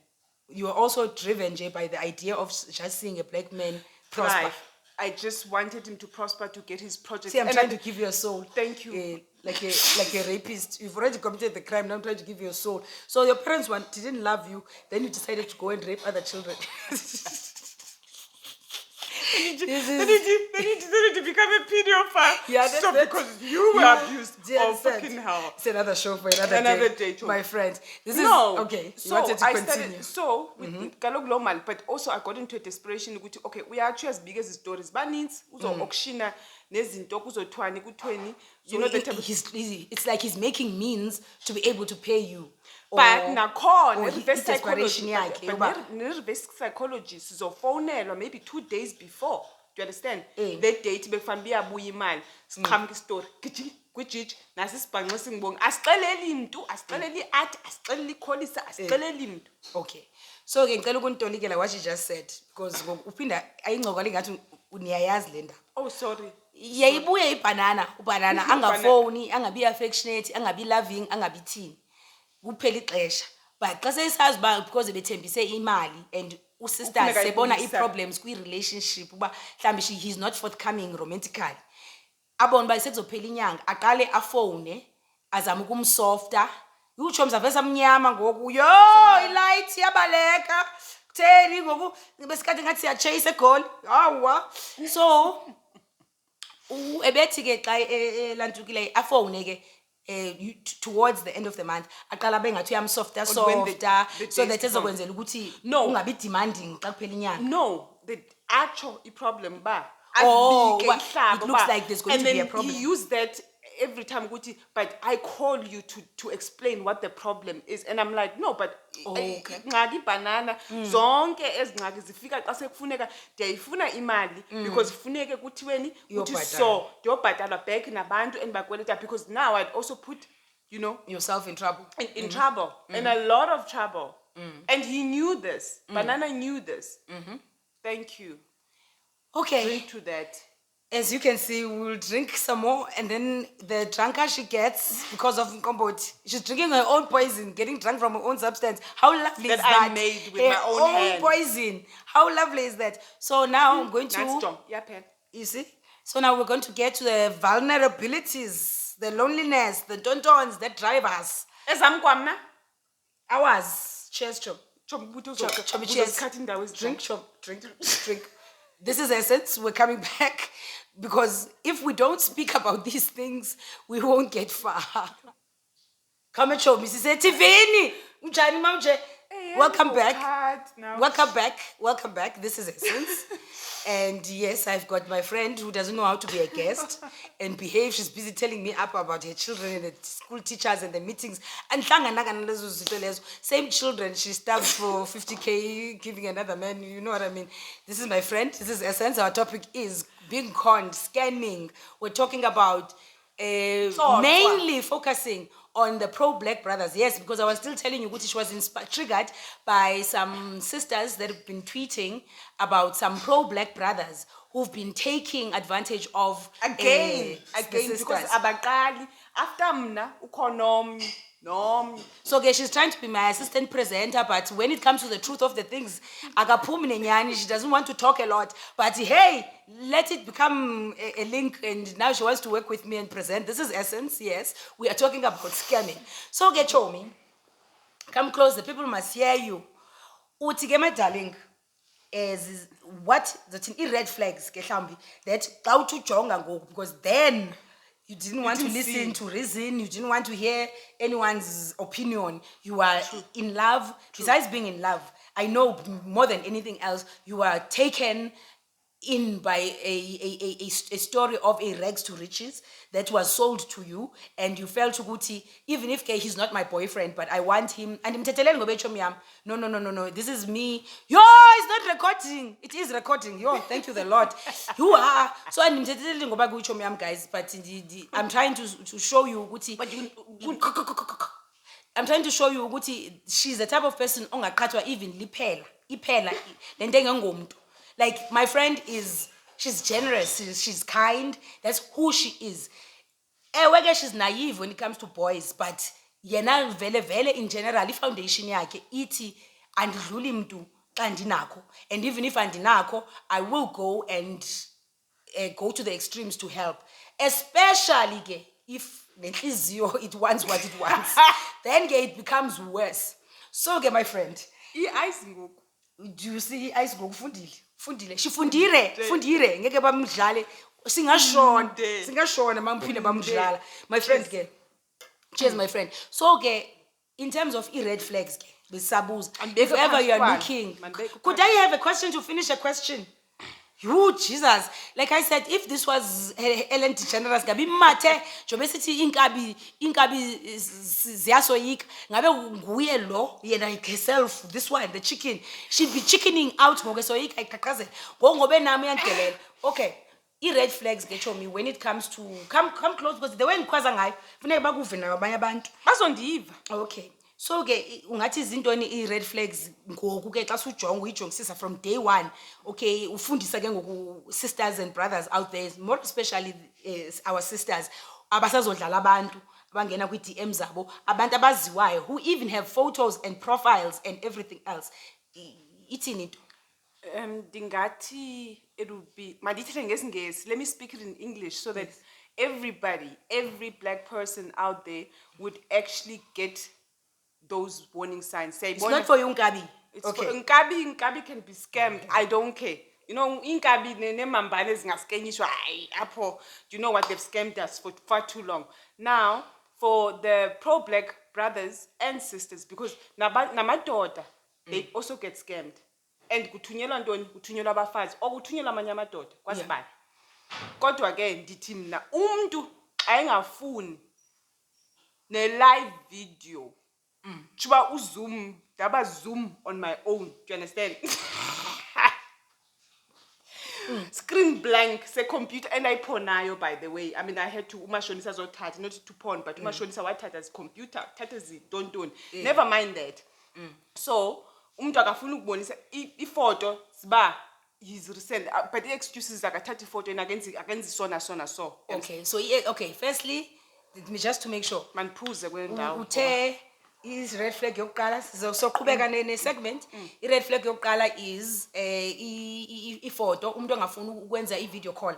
you are also driven, Jay, by the idea of just seeing a black man prosper. I just wanted him to prosper, to get his project. See, I'm trying to give you a soul. Thank you. Like a rapist. You've already committed the crime. Now I'm trying to give you a soul. So your parents didn't love you. Then you decided to go and rape other children. Then you decided to become a pedophile. Yeah, so that's because you were abused. Oh, fucking hell. It's another show for another day. Joe. My friend. This No. is okay. So You wanted to I continue. started with kaloku loo mali, but also I got into a desperation ukuthi okay, we are actually as big as the stories. Baninzi uzo-auctiona nezinto kuzothiwani kuthweni. You know the type of it's like he's making means to be able to pay you. but Or nakhona i-desperation reverse yakhe yoba- ne-reverse psychology sizofowunelwa maybe 2 days before. Do you understand? Eh. That date bekufanele iyabuya imali siqhamuka istory kwijiji nasi sibhanqe singibonge asixeleli mntu asixeleli i-art asixeleli ikholisa asixeleli mntu. Okay. So ngicela ukuntolikela what you just said because uphinda ayingcoka lingathi niyayazi le ndaba. Oh sorry. Yayibuye ubanana angafoni, angabi affectionate, angabi loving, angabi thini. Kuphela ixesha. But xa seyisazi ba because bethembise imali and usister Kufuneka sebona ayibuyisa. i-problems kwi-relationship uba mhlambe he's not forthcoming romantically. Abona ba sekuzophela inyanga aqale afone azama ukumsofta. Utsho mzavesa amnyama ngoku yo ilight yabaleka. Kutheni ngoku besikade ngathi siyachase egoli. Hawa. So ebethi ke xa lantukile afone ke towards the end of the month aqala bengathi uyamsofta when the so days that ezokwenzela ukuthi No. ungabi demanding xa kuphela inyanga. No, the actual problem ba. Oh, asibike well, ihlabo it looks ba. like there's going And to be then a problem. He used that every time ukuthi, but I call you to explain what the problem is, and I'm like no, but Okay. ngaki banana zonke ezingxaki zifika xa sekufuneka ndiyayifuna imali because funeke kuthiweni kuthi Uyobhatala. so ndiyobhatala back nabantu endibakweleta because now I'd also put Yourself in trouble. in trouble, in a lot of trouble. And he knew this. Banana knew this. Thank you. Okay. Drink to that. As you can see, we'll drink some more, and then the drunker she gets because of Nkomboti. She's drinking her own poison, getting drunk from her own substance. How lovely That is that? I made with Her my own hand. poison. How lovely is that? So now I'm going Nice to, job. Yeah, pen. you see? So now we're going to get to the vulnerabilities, the loneliness, the tontons that drive us. Ezamkwamna. Ours. Cheers, chop. Chobi cheers. Drink, chop. Drink. This is Essence. We're coming back because if we don't speak about these things, we won't get far. Come and show me. Mrs. Tivini. Welcome back. Welcome back. This is Essence. And yes, I've got my friend who doesn't know how to be a guest and behave. She's busy telling me up about her children and the school teachers and the meetings. And same children, she stabbed for 50K, giving another man, you know what I mean? This is my friend. This is Essence. Our topic is being conned, scamming. We're talking about mainly focusing on the pro-black brothers. Yes, because I was still telling you, Guti, she was triggered by some sisters that have been tweeting about some pro-black brothers who've been taking advantage of Again, the because sisters. abaqali after mna ukhona nomnye. So okay, she's trying to be my assistant presenter, but when it comes to the truth of the things, akaphumi nenyani, she doesn't want to talk a lot. But hey, let it become a link, and now she wants to work with me and present. This is Essence, yes. We are talking about scamming. So get show me. Come close, the people must hear you. Uthi ke my darling, is what the red flags ke mhlawumbi that xa uthi ujonga ngoku, because then you didn't want to didn't listen see. to reason, you didn't want to hear anyone's opinion. You are in love. Besides being in love, I know more than anything else, you are taken in by a story of a rags to riches that was sold to you, and you felt ukuthi even if he's not my boyfriend, but I want him, and imthetheleni ngoba echomi yami, no, this is me. Yo, it's not recording. It is recording. Yo, thank you the Lord. You are. So andimthetheleni ngoba kuyichomi yami, guys, but I'm trying to show you ukuthi, But I'm trying to show you ukuthi she's the type of person ongaqhathwa even iphela lento engengomuntu. Like my friend she's generous, she's kind. That's who she is. Whether she's naive when it comes to boys, but yena vele in general foundation yakhe ithi andidluli mntu xa ndinakho, and even if andinakho I will go and go to the extremes to help, especially ke if nenhliziyo it wants what it wants. Then ke it becomes worse. So ke my friend, i-ice ngoku. do you see ice ngokufundile fundire ngeke bamdlale singashona mangiphinde bamdlala my friend ke. Cheers my friend. So ke in terms of red flags ke besabuza, if ever you are looking, could I have a question to finish a question? You Jesus, like I said, if this was Ellen DeGeneres gabi mate jobe sithi inkabi ziyasoyika ngabe nguye lo yena herself, this one the chicken, she'd be chickening out ngokesoyika iqhaqhazela ngobe nami yandelela. Okay, red flags get me when it comes to come close, because the way ngikhwaza ngayo funeka bakuve nabanye abantu Bazondiva. okay. So ke ungathi izintoni i-red flags ngoku ke xa ujonga uyijongisisa from day one. Okay, ufundisa ke ngoku sisters and brothers out there, more especially our sisters abasazodlala abantu abangena kwi-DM zabo, abantu abaziwayo who even have photos and profiles and everything else. Ithini into? Dingathi it would be mandithethe ngesingesi. Let me speak it in English so that every black person out there would actually get those warning signs. Say, It's not for you Nkabi. It's Okay. for Nkabi can be scammed. I don't care. You know, Nkabi nemambane zingaskenyishwa apho. You know what, they've scammed us for far too long. Now, for the pro-black brothers and sisters, because namadoda, they also get scammed. And kuthunyelwa ntoni? Kuthunyelwa abafazi okuthunyelwa amanye amadoda kwasibani. Kodwa ke ndithi mina umuntu ayengafuni ne live video. Chuba zoom on my own. Do you understand? Screen blank, say computer, and I ponayo, by the way. I mean, I had to umashonisa zothatha, not to porn, but umashonisa wathatha as computer, tatazi don't. Never mind that. So, umuntu akafuna ukubonisa ifoto siba he's recent, but the excuses akathatha ifoto and agenzi so. Okay, so okay, firstly, just to make sure. Manphuze kwendawo. Uthe is red flag yokuqala soqhubeka ne segment. I-red flag yokuqala is ifoto umuntu ongafuni ukwenza i-video call.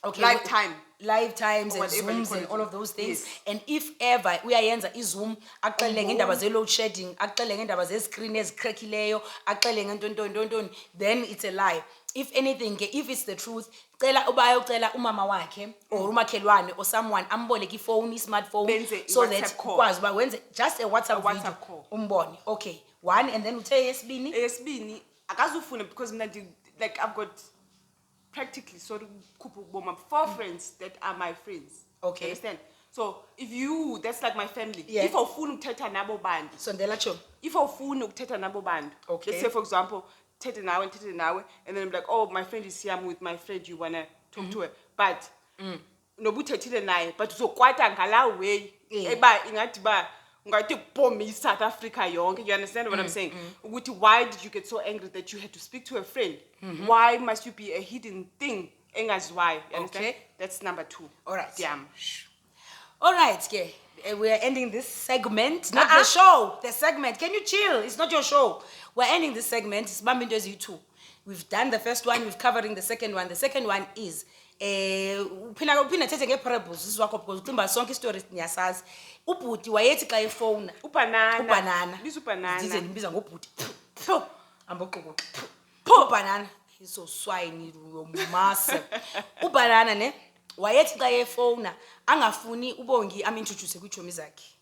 Okay, live times and zooms and all of those things. Yes. And if ever uyayenza i-zoom axele ngendaba ze-load shedding, axele ngendaba ze-screen ezikrekhileyo, axele ngento, then it's a lie. If anything, if it's the truth, cela ubayocela umama wakhe or umakhelwane or someone amboleke ifone, i-smartphone, so that ukwazi uba wenze just a WhatsApp video call. Umbone. Okay, one, and then uthe yesibini akazufuna, because like I've got practically sort of 4 friends that are my friends. Okay. You understand? So if that's like my family. Yeah. If awufuna ukuthetha nabo bantu. Sondela cho. If awufuna ukuthetha nabo bantu. Okay. Let's say for example, thethe nawe, and then I'm like, oh, my friend is here, I'm with my friend, you wanna talk to her. But nobu uthethile naye, but uzokwata ngala way. Eba ingathi ba ungathi bomb South Africa yonke. You understand what I'm saying? Why did you get so angry that you had to speak to a friend? Why must you be a hidden thing? Engaziwayo. You understand? Okay. That's number 2. All right. Damn. All right, okay. We are ending this segment, not the show. The segment. Can you chill? It's not your show. We're ending this segment. It's Bambindo's YouTube. We've done the first one. We're covering the second one. The second one is uphina thethe nge-parables zizwakho because ucimba sonke stories niyasazi. Ubhuti wayethi xa efona ubanana Biza ubanana. ndize nimbiza ngobhuti amboqoko ubanana so swine yomasa ubanana ne wayethi xa efona angafuni ubongi amintroduce kwiitshomi zakhe.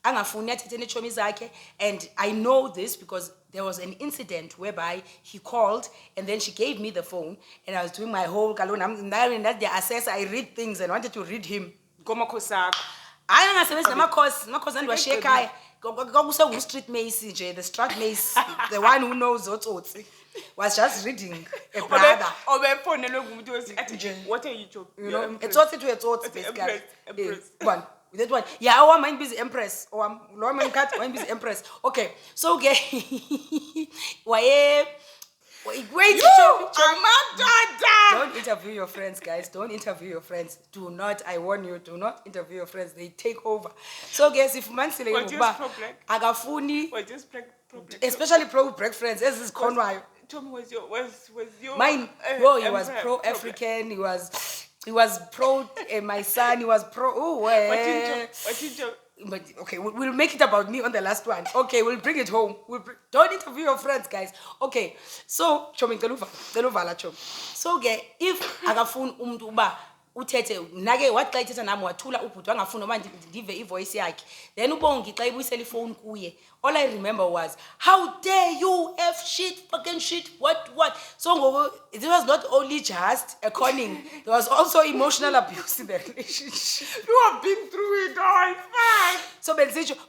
angafuni athethe neetshomi zakhe. And I know this because there was an incident whereby he called and then she gave me the phone and I was doing my whole that the assessor, I read things and wanted to read him. Ngomakhosi akho. Hayi angasebenzi namakhosi andiwashiye ekhaya. Kwakusewu-street mace nje, the street mace, the one who knows otsotsi, was just reading a brother. Obefonelwe ngumuntu athi Nje. what are you talking? You know, etsotsi to etsotsi, basically. Empress. One. That one. Yeah, our mind busy empress. Or lower mind cat, mind busy empress. Okay. So okay. Why? Wait, don't interview your friends, guys. Don't interview your friends. Do not, I warn you, do not interview your friends. They take over. So guys, if Mansile agafuni, especially pro-black friends, as is Conway. Tommy was your Mine, well, he was pro-African, he was pro my son, he was pro. Oh, What you do? but okay, we'll make it about me on the last one. Okay, we'll bring it home. Don't interview your friends, guys. Okay, so chomi ngeluvala chomi. So if agafuni umuntu uba uthethe nake wathi xa ithetha nami wathula ubhuti wangafuni oba ndive ivoice yakhe, then ubongi xa ibuyisela ifone kuye, all I remember was, how dare you F shit, fucking shit, what. So it was not only just a conning, there was also emotional abuse in the relationship. You have been through it all, fine. So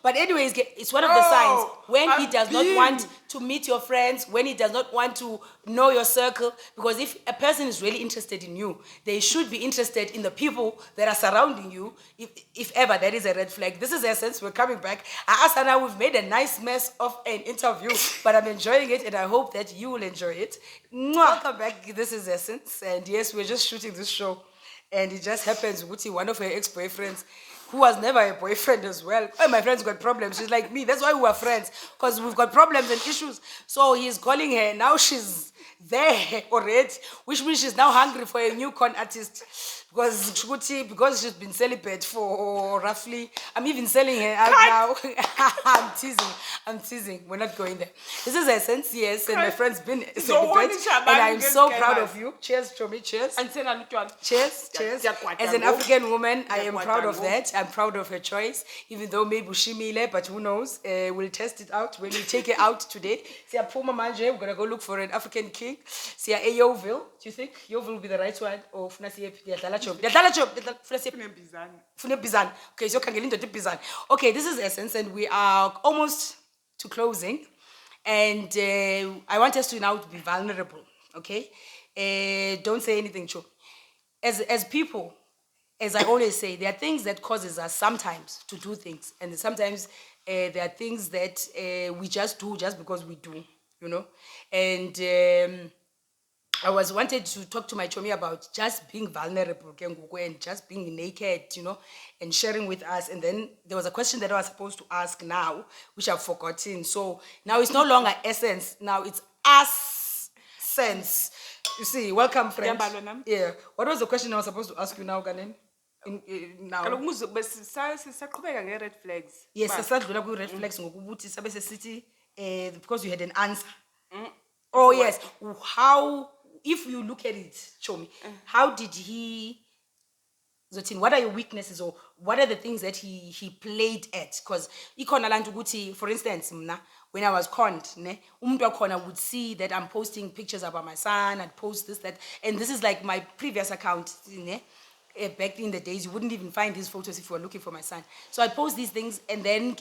but anyways, it's one of the signs when he does not want to meet your friends, when he does not want to know your circle, because if a person is really interested in you, they should be interested in the people that are surrounding you, if ever that is a red flag. This is Essence, we're coming back. Asana, we've made a nice mess of an interview, but I'm enjoying it and I hope that you will enjoy it. Welcome back, this is Essence, and yes, we're just shooting this show, and it just happens with one of her ex-boyfriends, who was never a boyfriend as well. Oh, my friend's got problems. She's like me. That's why we are friends, because we've got problems and issues. So he's calling her. Now she's there already, which means she's now hungry for a new con artist. Because she's been celibate for roughly, I'm even selling her out now. I'm teasing. We're not going there. This is Essence, yes, and my friend's been celibate, and I'm so proud of you. Cheers, Chomi, cheers. Cheers. As an African woman, I am proud of that. I'm proud of her choice, even though maybe Bushimile, but who knows? We'll test it out when we take her out today. Puma Manje, we're gonna go look for an African king. See Yeovil. Do you think Yeovil will be the right one? Or okay, so okay, this is Essence, and we are almost to closing, and I want us to now be vulnerable. Okay, don't say anything, Cho. As people, as I always say, there are things that causes us sometimes to do things, and sometimes there are things that we just do just because we do, you know. And I wanted to talk to my chomi about just being vulnerable and just being naked, you know, and sharing with us. And then there was a question that I was supposed to ask now, which I've forgotten. So now it's no longer Essence. Now it's us sense. You see, welcome, friend. Yeah. What was the question I was supposed to ask you now, Ganen? Now. Red flags. Yes, sasadlula red flags ngokubuthi sabe sesithi because you had an answer. Oh yes. How, if you look at it, Chomi, how did he, what are your weaknesses, or what are the things that he played at? Because for instance, when I was conned, umuntu wakhona would see that I'm posting pictures about my son, I'd post this, that, and this is like my previous account, back in the days, you wouldn't even find these photos if you were looking for my son. So I post these things and then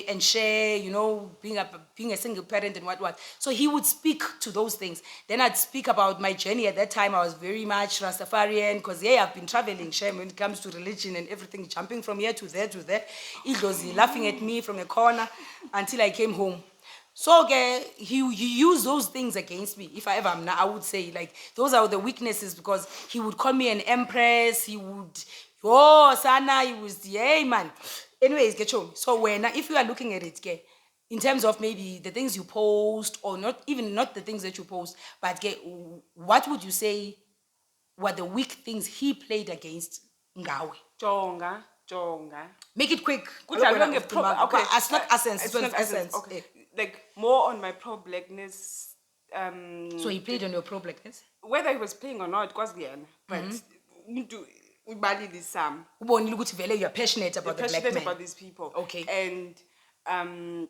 and share, you know, being a single parent and what. So he would speak to those things. Then I'd speak about my journey. At that time, I was very much Rastafarian, because I've been traveling, shame, when it comes to religion and everything, jumping from here to there. It was laughing at me from a corner until I came home. So he used those things against me. If I ever am now, I would say, like, those are the weaknesses, because he would call me an empress. He would, Sana, he was the, hey, man. Anyways, get shown. So if you are looking at it, in terms of maybe the things you post, or not the things that you post, but what would you say were the weak things he played against Ngawe? Jonga. Make it quick. Okay. It's not essence. It's essence. Okay. Like, more on my pro-blackness. So he played on your pro-blackness? Whether he was playing or not, it was the end. But Ubalili Sam. Ubonile ukuthi vele you're passionate about the black Passionate man. about these people. Okay. And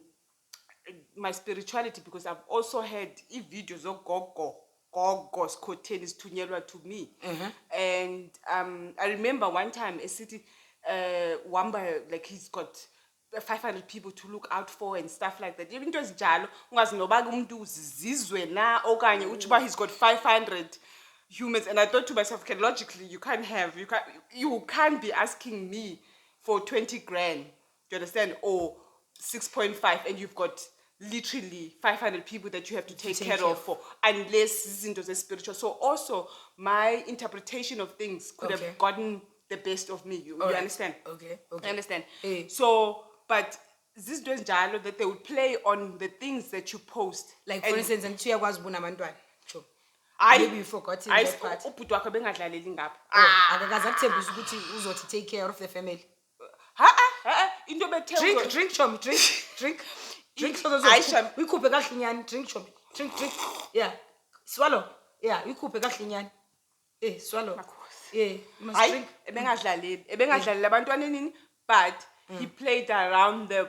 my spirituality, because I've also had videos of Gogo's Koten is to me. And I remember one time a city Wamba, like he's got 500 people to look out for and stuff like that. Even though it's jalo, he's got 500 humans, and I thought to myself, okay, logically you can't be asking me for 20 grand, do you understand, or 6.5, and you've got literally 500 people that you have to take care of for, unless zinto ze spiritual. So also my interpretation of things could have gotten the best of me. You understand? Okay. I understand. So, but this does jalo that they would play on the things that you post. Like for instance, and sure. Maybe you forgot that part. Akakazakuthembisa ukuthi uzothi take care of the family. Drink, Chomi, drink. Uyikhuphe kahle inyani, drink, Chomi. Drink. Yeah. Swallow. Yeah, uyikhuphe kahle inyani. Swallow. Yeah, you must drink. But he played around the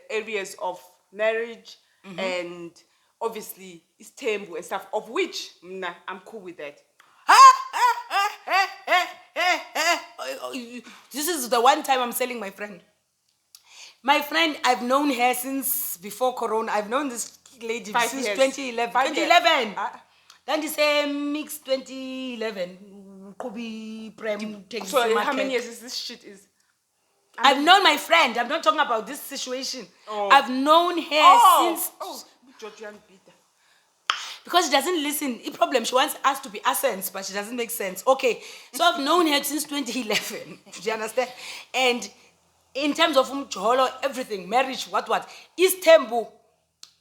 areas of marriage and obviously istembu and stuff, of which I'm cool with that. This is the one time I'm selling my friend. My friend, I've known her since before Corona. I've known this lady since 2011. 2011. Then they say mix 2011. So how many years is this shit is? I've known my friend. I'm not talking about this situation. I've known her since. Because she doesn't listen. The problem, she wants us to be essence, but she doesn't make sense. Okay, so I've known her since 2011. Do you understand? And in terms of umjolo, everything, marriage, what, East Tembu,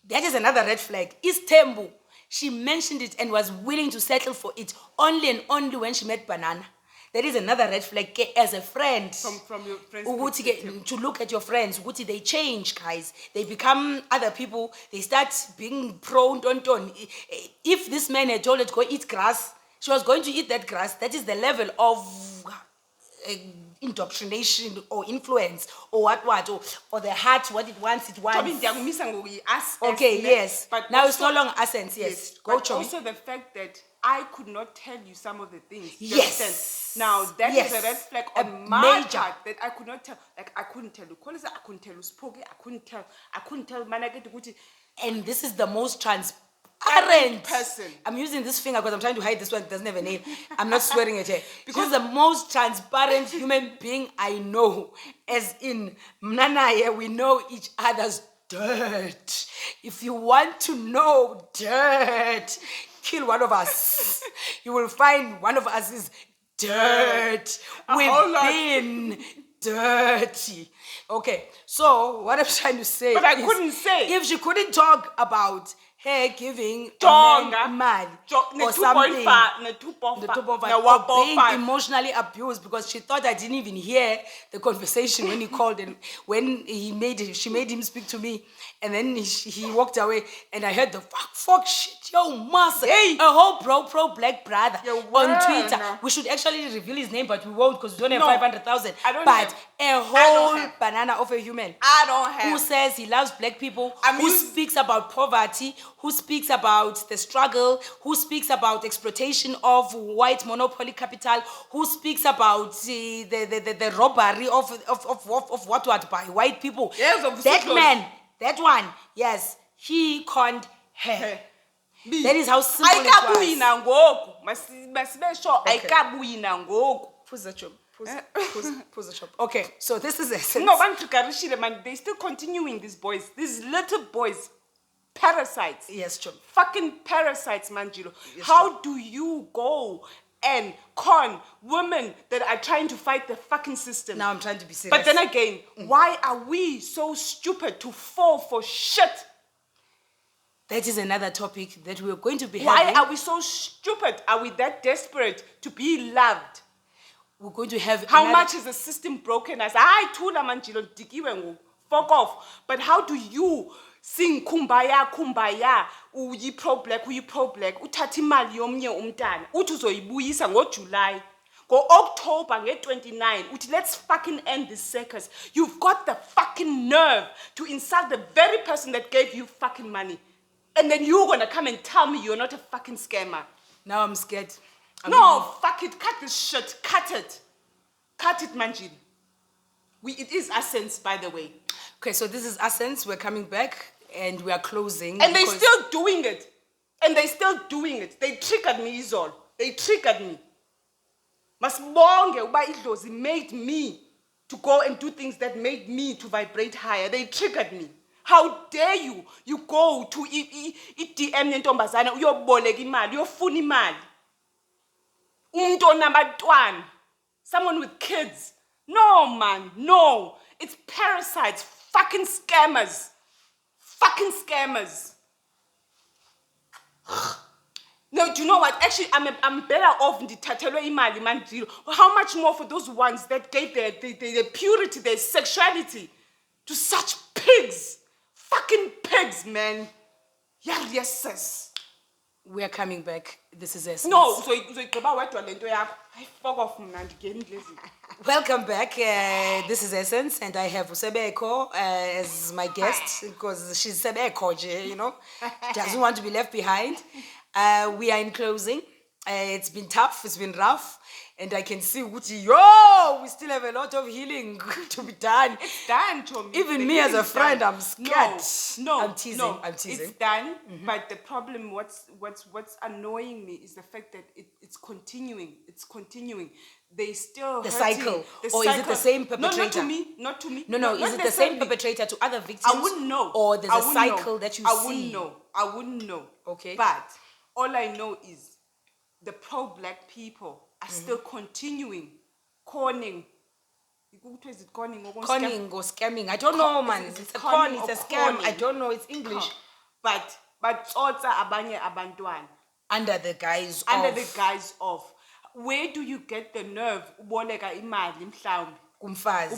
that is another red flag. East Tembu, she mentioned it and was willing to settle for it only and only when she met Banana. That is another red flag as a friend. From your friends. To look at your friends, they change, guys. They become other people. They start being prone to. If this man had told her to go eat grass, she was going to eat that grass. That is the level of indoctrination or influence or what or the heart, what it wants. Okay, yes. But now it's no longer essence. Yes. Go, but also the fact that I could not tell you some of the things. Yes. Now that is a red flag on my part that I could not tell. Like I couldn't tell you Kolisa, I couldn't tell you Spoke, I couldn't tell Manageti. And this is the most transparent person. I'm using this finger because I'm trying to hide this one. It doesn't have a name. I'm not swearing at her. Because the most transparent human being I know. As in Mnanaye, we know each other's dirt. If you want to know dirt, kill one of us. You will find one of us is dirt. We've been dirty. Okay, so what I'm trying to say but I couldn't say. If she couldn't talk about her giving a man money or something, or being emotionally abused, because she thought I didn't even hear the conversation when he called and when she made him speak to me, and then he walked away and I heard the fuck shit, yo master, a whole pro black brother on Twitter. We should actually reveal his name, but we won't because we don't have 500,000. But a whole banana of a human who says he loves black people, who speaks about poverty, who speaks about the struggle, who speaks about exploitation of white monopoly capital, who speaks about the robbery of what by white people. Yes, that man, that one, yes, he conned her. That is how simple it was. Pause the shop. Okay, so this is essence. No, man, they still continuing these boys, these little boys. Parasites. Yes, Chum. Fucking parasites, Manjilo. Yes, how do you go and con women that are trying to fight the fucking system? Now I'm trying to be serious. But then again, why are we so stupid to fall for shit? That is another topic that we're going to be having. having. Why are we so stupid? Are we that desperate to be loved? We're going to have how much is the system broken as I told Manjilo dikiwe fuck off. But how do you sing kumbaya uyi pro black uthatha imali yomnye umntana uthi uzoyibuyisa ngoJuly Go October, get 29. Let's fucking end this circus. You've got the fucking nerve to insult the very person that gave you fucking money. And then you're gonna come and tell me you're not a fucking scammer. Now I'm scared. No, fuck it. Cut this shit. Cut it. Cut it, Manjini. It is Essence, by the way. Okay, so this is Essence. We're coming back and we are closing. And they're still doing it. And they're still doing it. They triggered me, Izol. They triggered me. Masibonge uba idlozi made me to go and do things that made me to vibrate higher. They triggered me. How dare you? You go to i-DM yentombazana uyoboleka imali, uyofuna imali. Umuntu onabantwana. Someone with kids. No, man, no. It's parasites, fucking scammers. Fucking scammers. No, do you know what? Actually, I'm better off in the tatelo imali mandilo. How much more for those ones that gave their purity, their sexuality to such pigs? Fucking pigs, man. Yeah, yes, sis. We are coming back. This is Essence. No, so I fuck off, man. Welcome back. This is Essence, and I have Usebeko as my guest because she's Sebeko, you know. Doesn't want to be left behind. We are in closing. It's been tough. It's been rough. And I can see, we still have a lot of healing to be done. It's done, Tommy. Even me as a friend, I'm scared. No, I'm teasing. no, I'm teasing. It's done, but the problem, what's annoying me is the fact that it's continuing. It's continuing. They still The hurting. cycle. The Or cycle. is it the same No, perpetrator? not to me. Not to me. No, is it the same perpetrator to other victims? I wouldn't know. Or there's I a wouldn't cycle know. that you I see? wouldn't know. I wouldn't know. Okay. But all I know is the pro-black people are still continuing conning. Is it conning or Conning or scamming. I don't know, man. It's a con, it's a scam. I don't know. It's English. But otsa abanye abantwana. Under the guise of. Where do you get the nerve uboleka imali mhlawumbe? Umfazi.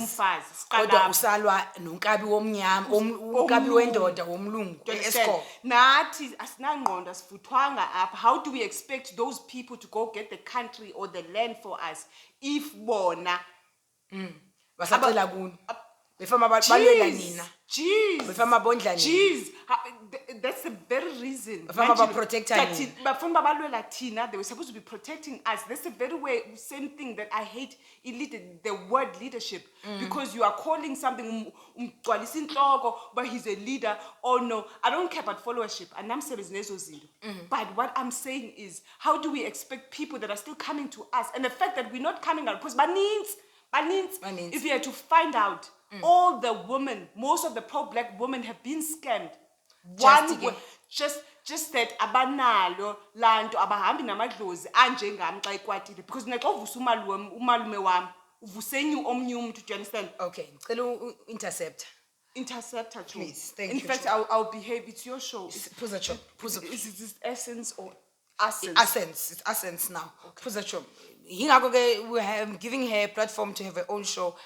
Kodwa usalwa nonkabi womnyama, umkabi wendoda womlungu, escort. Nathi asinangqondo asifuthwanga apha. How do we expect those people to go get the country or the land for us if bona Basacela kuni. Befama balwela nina. Jeez. Befama bondla nina. Jeez. That's the very reason. Befama ba protector nina. Befama balwela thina, they were supposed to be protecting us. That's the very same thing that I hate the word leadership. Because you are calling something umgcwalisa inhloko, but he's a leader. Oh no, I don't care about followership. And I'm serious nezo zinto. But what I'm saying is, how do we expect people that are still coming to us? And the fact that we're not coming out, because Banins, if you had to find out, all the women, most of the pro-black women have been scammed. Just that abanalo lanto abahambi namadlozi anje ngami xa ikwatile, because naxa uvusa umalume wami uvusenyu omnye umuntu, do you understand? Okay, ngicela Interceptor, please. Thank you. In fact, I'll behave. It's your show. Is this Essence or Essence? Essence. It's Essence now. Okay. We're giving her a platform to have her own show.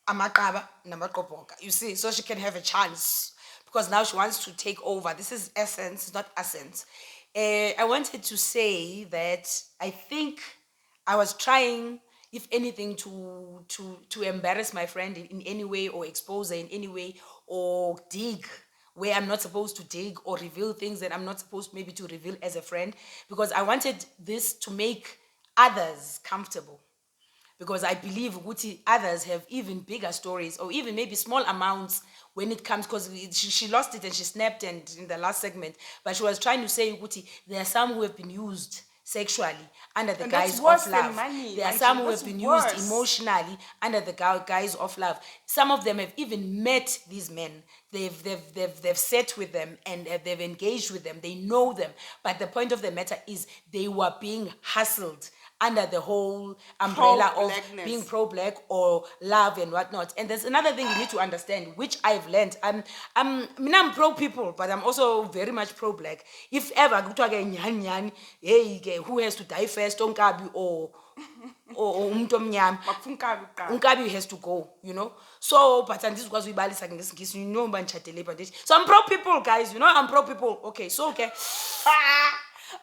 Amakaba namaqoboka. You see, so she can have a chance. Because now she wants to take over. This is Essence, not Essence. I wanted to say that I think I was trying, if anything, to embarrass my friend in any way, or expose her in any way, or dig where I'm not supposed to dig, or reveal things that I'm not supposed maybe to reveal as a friend, because I wanted this to make others comfortable. Because I believe others have even bigger stories, or even maybe small amounts when it comes, because she lost it and she snapped and in the last segment, but she was trying to say there are some who have been used sexually under the guise of love. There are some who have been used emotionally under the guise of love. Some of them have even met these men. They've sat with them and they've engaged with them. They know them. But the point of the matter is they were being hustled under the whole umbrella of being pro-black or love and whatnot. And there's another thing you need to understand, which I've learned. I'm pro-people, but I'm also very much pro-black. If ever, who has to die first, Onkabi or umuntu omnyama, Unkabi has to go, you know. So, but this was we balisa ngesiNgisi, so I'm pro-people, guys, you know, I'm pro-people. Okay, so okay.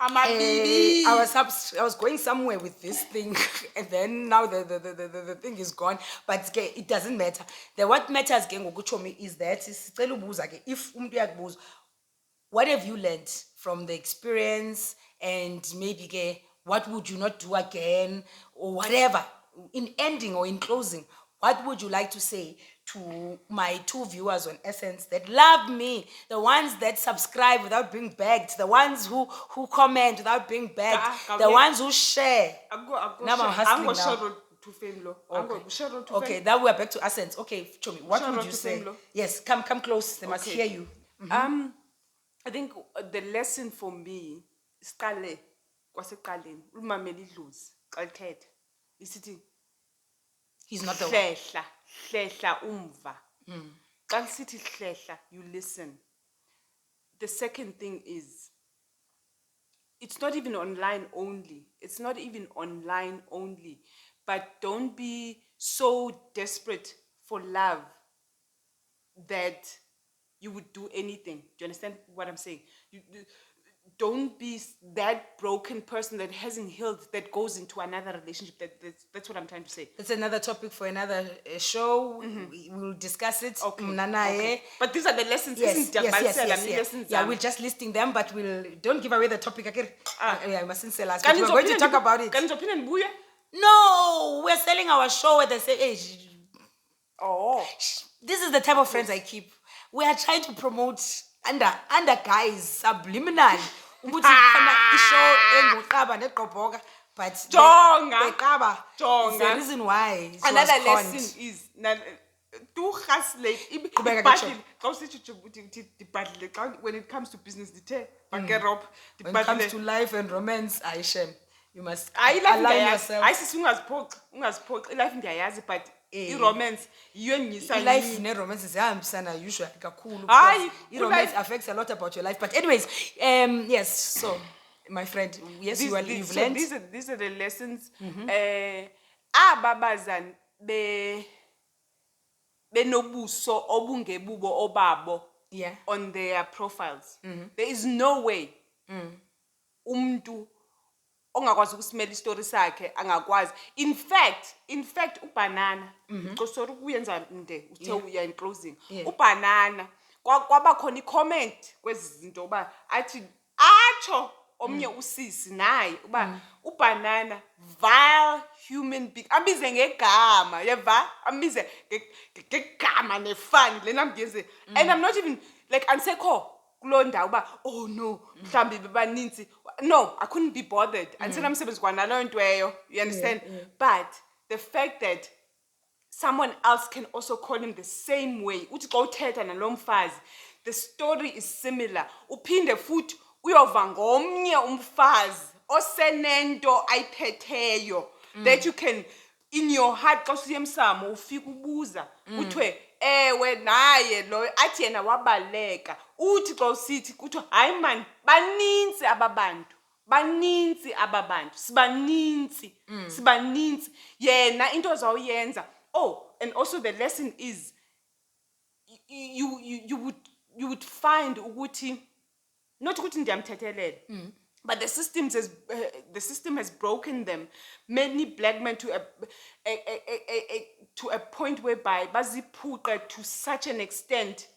Amabili. I was going somewhere with this thing, and then now the thing is gone. But it doesn't matter. What matters me is that sicela ubuza ke, if umuntu uyakubuza, what have you learned from the experience, and maybe what would you not do again, or whatever, in ending or in closing, what would you like to say to my 2 viewers on Essence that love me, the ones that subscribe without being begged, the ones who comment without being begged, the ones who share? Now I'm hustling now. Okay, now we are back to Essence. Okay, Chomi, what would you say? Yes, come close, they must hear you. I think the lesson for me, siqale kwaseqaleni, ulimamela idlozi xa lithetha. Isithi He's not the one. Hlehla umva. Xa lisithi hlehla, you listen. The second thing is, it's not even online only. It's not even online only. But don't be so desperate for love that you would do anything. Do you understand what I'm saying? Don't be that broken person that hasn't healed, that goes into another relationship. That's what I'm trying to say. That's another topic for another show. We'll discuss it. Okay. But these are the lessons. Yes. Lessons. Yeah, we're just listing them, but don't give away the topic again. Yeah, mustn't sell us. But we're going to talk about it. No, we're selling our show at the same age. Oh. This is the type of friends I keep. We are trying to promote under guys, subliminal. But Jonga. is the reason why. Another lesson is when it comes to business, when it comes to life and romance, Aishem, you must align yourself. But romance, life romance is usually kakhulu. Romance affects a lot about your life. But anyways, yes. So, my friend, yes, you've learned. These are the lessons. Ababazan benobuso obungebubo obabo on their profiles. There is no way umntu ongakwazi ukusimela istori sakhe angakwazi. In fact uBanana sorry kuyenza nde uthe uya in closing. uBanana kwaba khona i-comment kwezi zinto uba athi atsho omnye usisi naye uba uBanana vile human being, abize ngegama, yeva, abize ngegama nefani lena mbiyenze. And I'm not even like ansekho kulonda uba oh no mhlambi bebaninzi. No, I couldn't be bothered until I'm saying you understand. But the fact that someone else can also call him the same way, the story is similar. Uphinde futhi uyova ngomnye umfazi osenento ayiphetheyo that you can in your heart xa usiya emsamo ufika ubuza kuthiwe ewe naye lo athi yena wabaleka. Uthi xa usithi kuthiwe hayi man baninzi ababantu sibaninzi yena into zawuyenza. Oh, and also the lesson is you would find ukuthi not ukuthi ndiyamthethelele, but the system has broken them. Many black men to a point whereby baziphuqa to such an extent.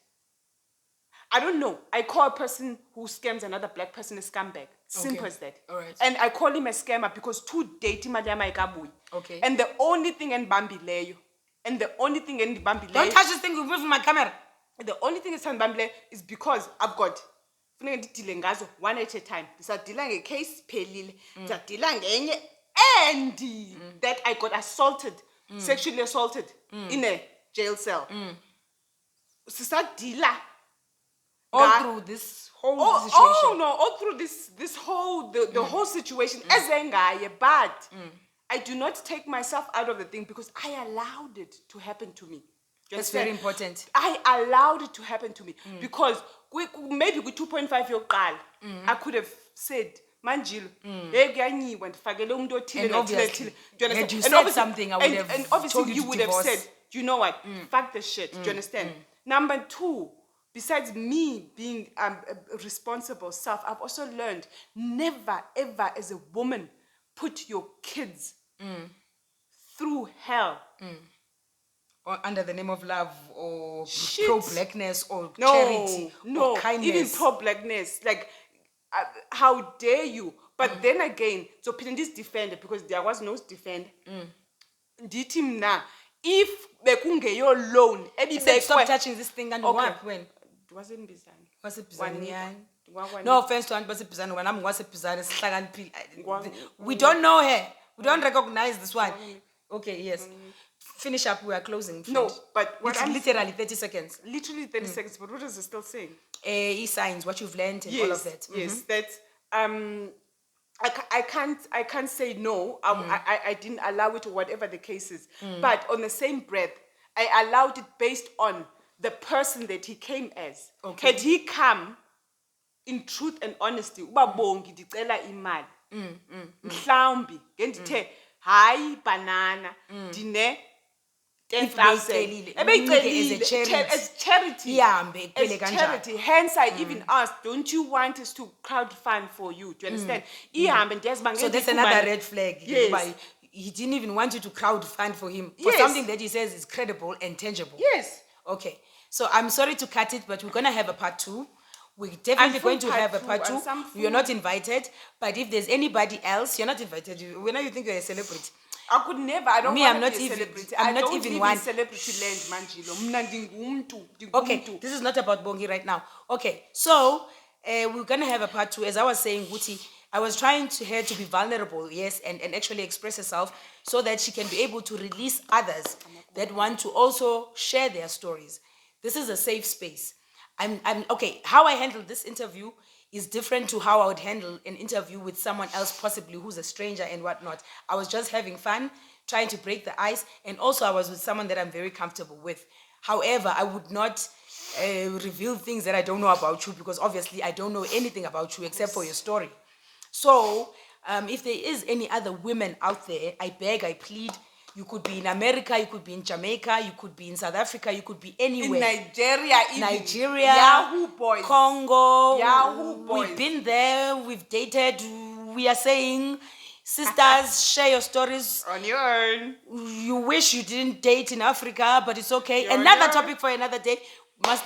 I don't know. I call a person who scams another black person a scumbag. Simple as that. All right. And I call him a scammer because to date him okay. And the only thing in Bambileyo. Don't touch this thing, you move my camera. The only thing is Bambile is because I've got one at a time. Dealing a case pelile. Dealing and that I got assaulted, sexually assaulted in a jail cell. Sister Dila. All through this whole situation. All through this whole the whole situation. As but I do not take myself out of the thing because I allowed it to happen to me. That's very important. I allowed it to happen to me because maybe with 2.5 year old I could have said, Manjil, and obviously, had you said something, I would have and obviously told you would have said, you know what, fuck this shit. Do you understand? Number 2, besides me being a responsible self, I've also learned never, ever as a woman put your kids through hell. Or under the name of love, or Shit. pro-blackness, or charity, or kindness. Even pro-blackness. Like, how dare you? But then again, so Pindy's defender, because there was no defend. Ndithi mna, if bekungeyo loan, Stop touching this thing and okay. when? It wasn't Bizani. Was it Bizani? Ngwa- No offense to Aunt Bizani. When I'm we don't know her. We don't recognize this one. Okay, yes. Finish up. We are closing. Friend. No, but what it's I'm literally 30 seconds. Literally 30 seconds. But what is it still saying? E-signs, what you've learned, and all of that. Yes, that I can't say no. I didn't allow it, or whatever the case is. But on the same breath, I allowed it based on the person that he came as. Okay. Had he come in truth and honesty, ubabongi ndicela imali. Mhlawumbi ngendithe hayi banana dine 10,000 as charity. As charity. Hence, I even asked, don't you want us to crowdfund for you? Do you understand? So that's another red flag. Yes. He didn't even want you to crowdfund for him for Yes. something that he says is credible and tangible. Yes. Okay. So I'm sorry to cut it, but we're going to have a part 2. We're definitely going to have a part 2. You're not invited, but if there's anybody else, you're not invited. When you think you're a celebrity. I could never. I don't want to be a celebrity. I'm not don't even live one. in celebrity land, Manjilo. Mna ndingumntu. Okay, this is not about Bongi right now. Okay, so we're going to have a part 2. As I was saying, Guti, I was trying to her to be vulnerable, yes, and actually express herself so that she can be able to release others that want to also share their stories. This is a safe space. I'm okay, how I handled this interview is different to how I would handle an interview with someone else, possibly who's a stranger and whatnot. I was just having fun, trying to break the ice, and also I was with someone that I'm very comfortable with. However, I would not reveal things that I don't know about you, because obviously I don't know anything about you except for your story. So if there is any other women out there, I beg, I plead, you could be in America, you could be in Jamaica, you could be in South Africa, you could be anywhere. In Nigeria, even. Nigeria, Yahoo boys. Congo. Yahoo boys. We've been there, we've dated, we are saying, sisters, share your stories. On your own. You wish you didn't date in Africa, but it's okay. You're Another topic for another day. Please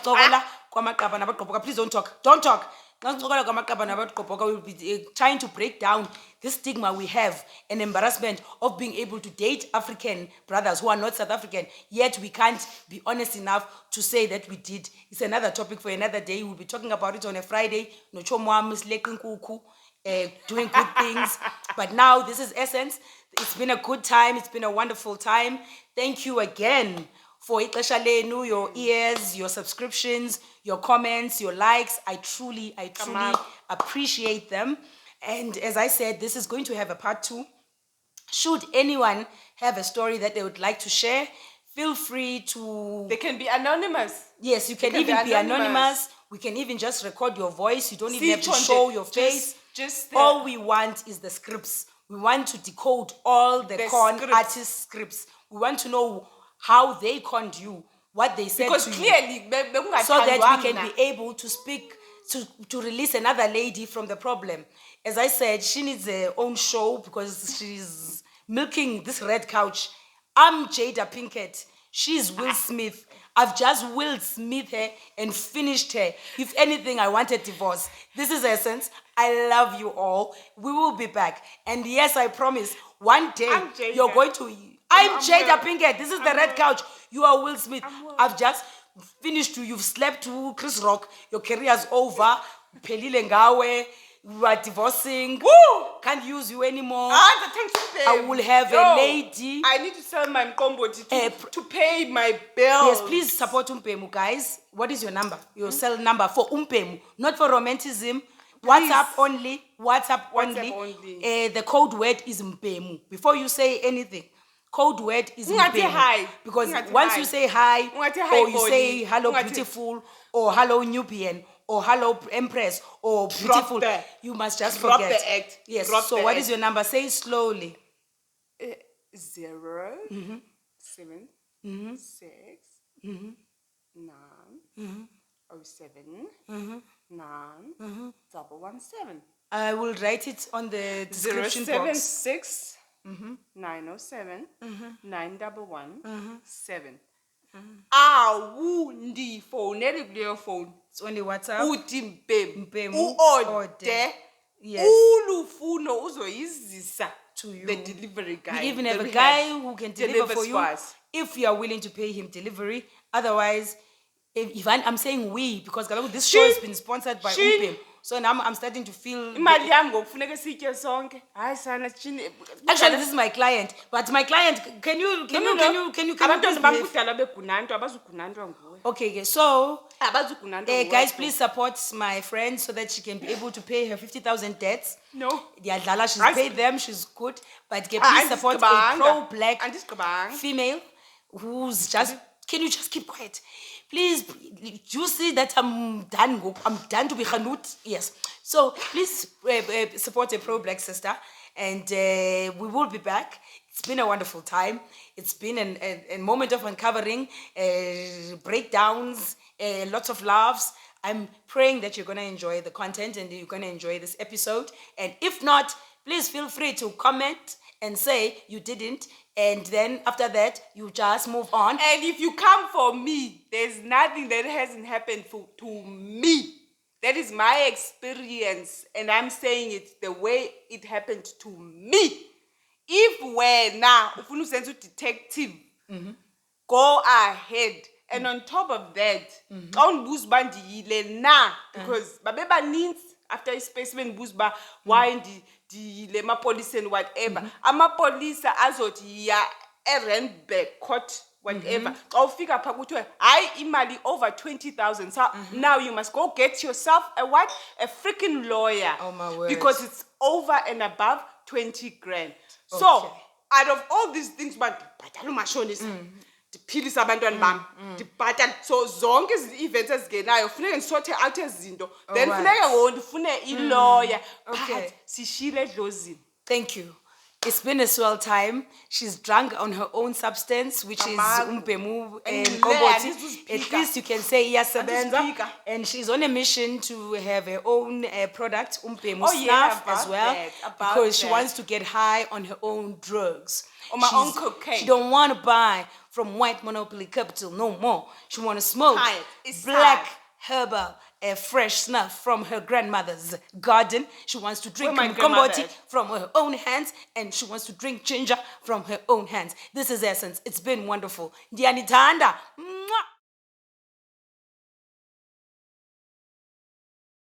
don't talk. Don't talk. We'll be trying to break down this stigma we have, an embarrassment of being able to date African brothers who are not South African, yet we can't be honest enough to say that we did. It's another topic for another day. We'll be talking about it on a Friday. Doing good things. But now this is Essence. It's been a good time. It's been a wonderful time. Thank you again for ixesha lenu, your ears, your subscriptions, your comments, your likes. I truly appreciate them. And as I said, this is going to have a part 2. Should anyone have a story that they would like to share, feel free to... They can be anonymous. Yes, you can even be anonymous. We can even just record your voice. You don't even have to show your face. All we want is the scripts. We want to decode all the con artist scripts. We want to know how they conned you, what they said because to clearly, you, so that we can be able to speak, to release another lady from the problem. As I said, she needs her own show because she's milking this red couch. I'm Jada Pinkett. She's Will Smith. I've just Will Smith her and finished her. If anything, I want a divorce. This is Essence. I love you all. We will be back. And yes, I promise, one day you're going to... I'm Jada Pinkett. This is the red couch. You are Will Smith. I've just finished you. You've slept to Chris Rock. Your career's over. Pelile ngawe. We are divorcing. Woo! Can't use you anymore. I will have a lady. I need to sell my mkomboti to pay my bills. Yes, please support Umpemu, guys. What is your number? Your cell number for Umpemu, not for romanticism. Please. WhatsApp only. WhatsApp only. The code word is Mpemu. Before you say anything, code word is Mpemu. Because once you say hi, or you say hello beautiful, or hello Nubian, or hello Empress, or beautiful, you must just forget. Drop the act. Yes. Drop so what is your number? Say it slowly. 0 7 6 9. 07 9 117. I will write it on the description box. 076 907 9117. Awundifowuneli kuleyo phone. It's only WhatsApp. Uthi mpemu Mpemu, uode Yes. ulufuno uzoyizisa To you. the delivery guy. We even have that a we guy have who can deliver delivers for you us. if you are willing to pay him delivery. Otherwise, if I'm saying we, because this show has been sponsored by Shin. Umpem. So now I'm starting to feel... Imali yami ngokufuneka sitye sonke. Hayi sana chini. Actually, this is my client. But my client, can you Abantwana please bam behave? kudala begunantwa abazugunantwa nguwe. Okay, so Abazugunantwa nguwe. guys, please support my friend so that she can be able to pay her 50,000 debts. No. She's paid them, she's good. But please support a Andisigqibanga. pro-black Andisigqibanga. female who's just... Can you just keep quiet? Please, do you see that I'm done to be Hanut? Yes. So please support a pro-black sister, and we will be back. It's been a wonderful time. It's been a moment of uncovering, breakdowns, lots of laughs. I'm praying that you're going to enjoy the content and you're going to enjoy this episode. And if not, please feel free to comment and say you didn't. And then after that, you just move on. And if you come for me, there's nothing that hasn't happened to me. That is my experience. And I'm saying it the way it happened to me. If we're now, if you send to detective, go ahead. And on top of that, because babeba needs after a specimen busba, why the lema police and whatever. Ama police azoti ya Randburg court whatever. I'll figure I imali over 20,000. So now you must go get yourself a what? A freaking lawyer. Oh my word. Because it's over and above 20 grand. So out of all these things, but ndiphilisa abantwana bami ndibhatala so zonke ezi-events ezingenayo funeka ndisorte out ezinto then funeka ndifune ilawyer but sishile edlozini. Thank you. It's been a swell time. She's drunk on her own substance, which is Umpemu and Koboti. At least you can say iyasebenza. And she's on a mission to have her own product, Umpemu Snuff, as well, because she wants to get high on her own drugs. On my own cocaine. She don't want to buy from white monopoly capital no more. She want to smoke It's black herbal fresh snuff from her grandmother's garden. She wants to drink Mkomboti from her own hands, and she wants to drink ginger from her own hands. This is Essence. It's been wonderful. Ndiyanithanda.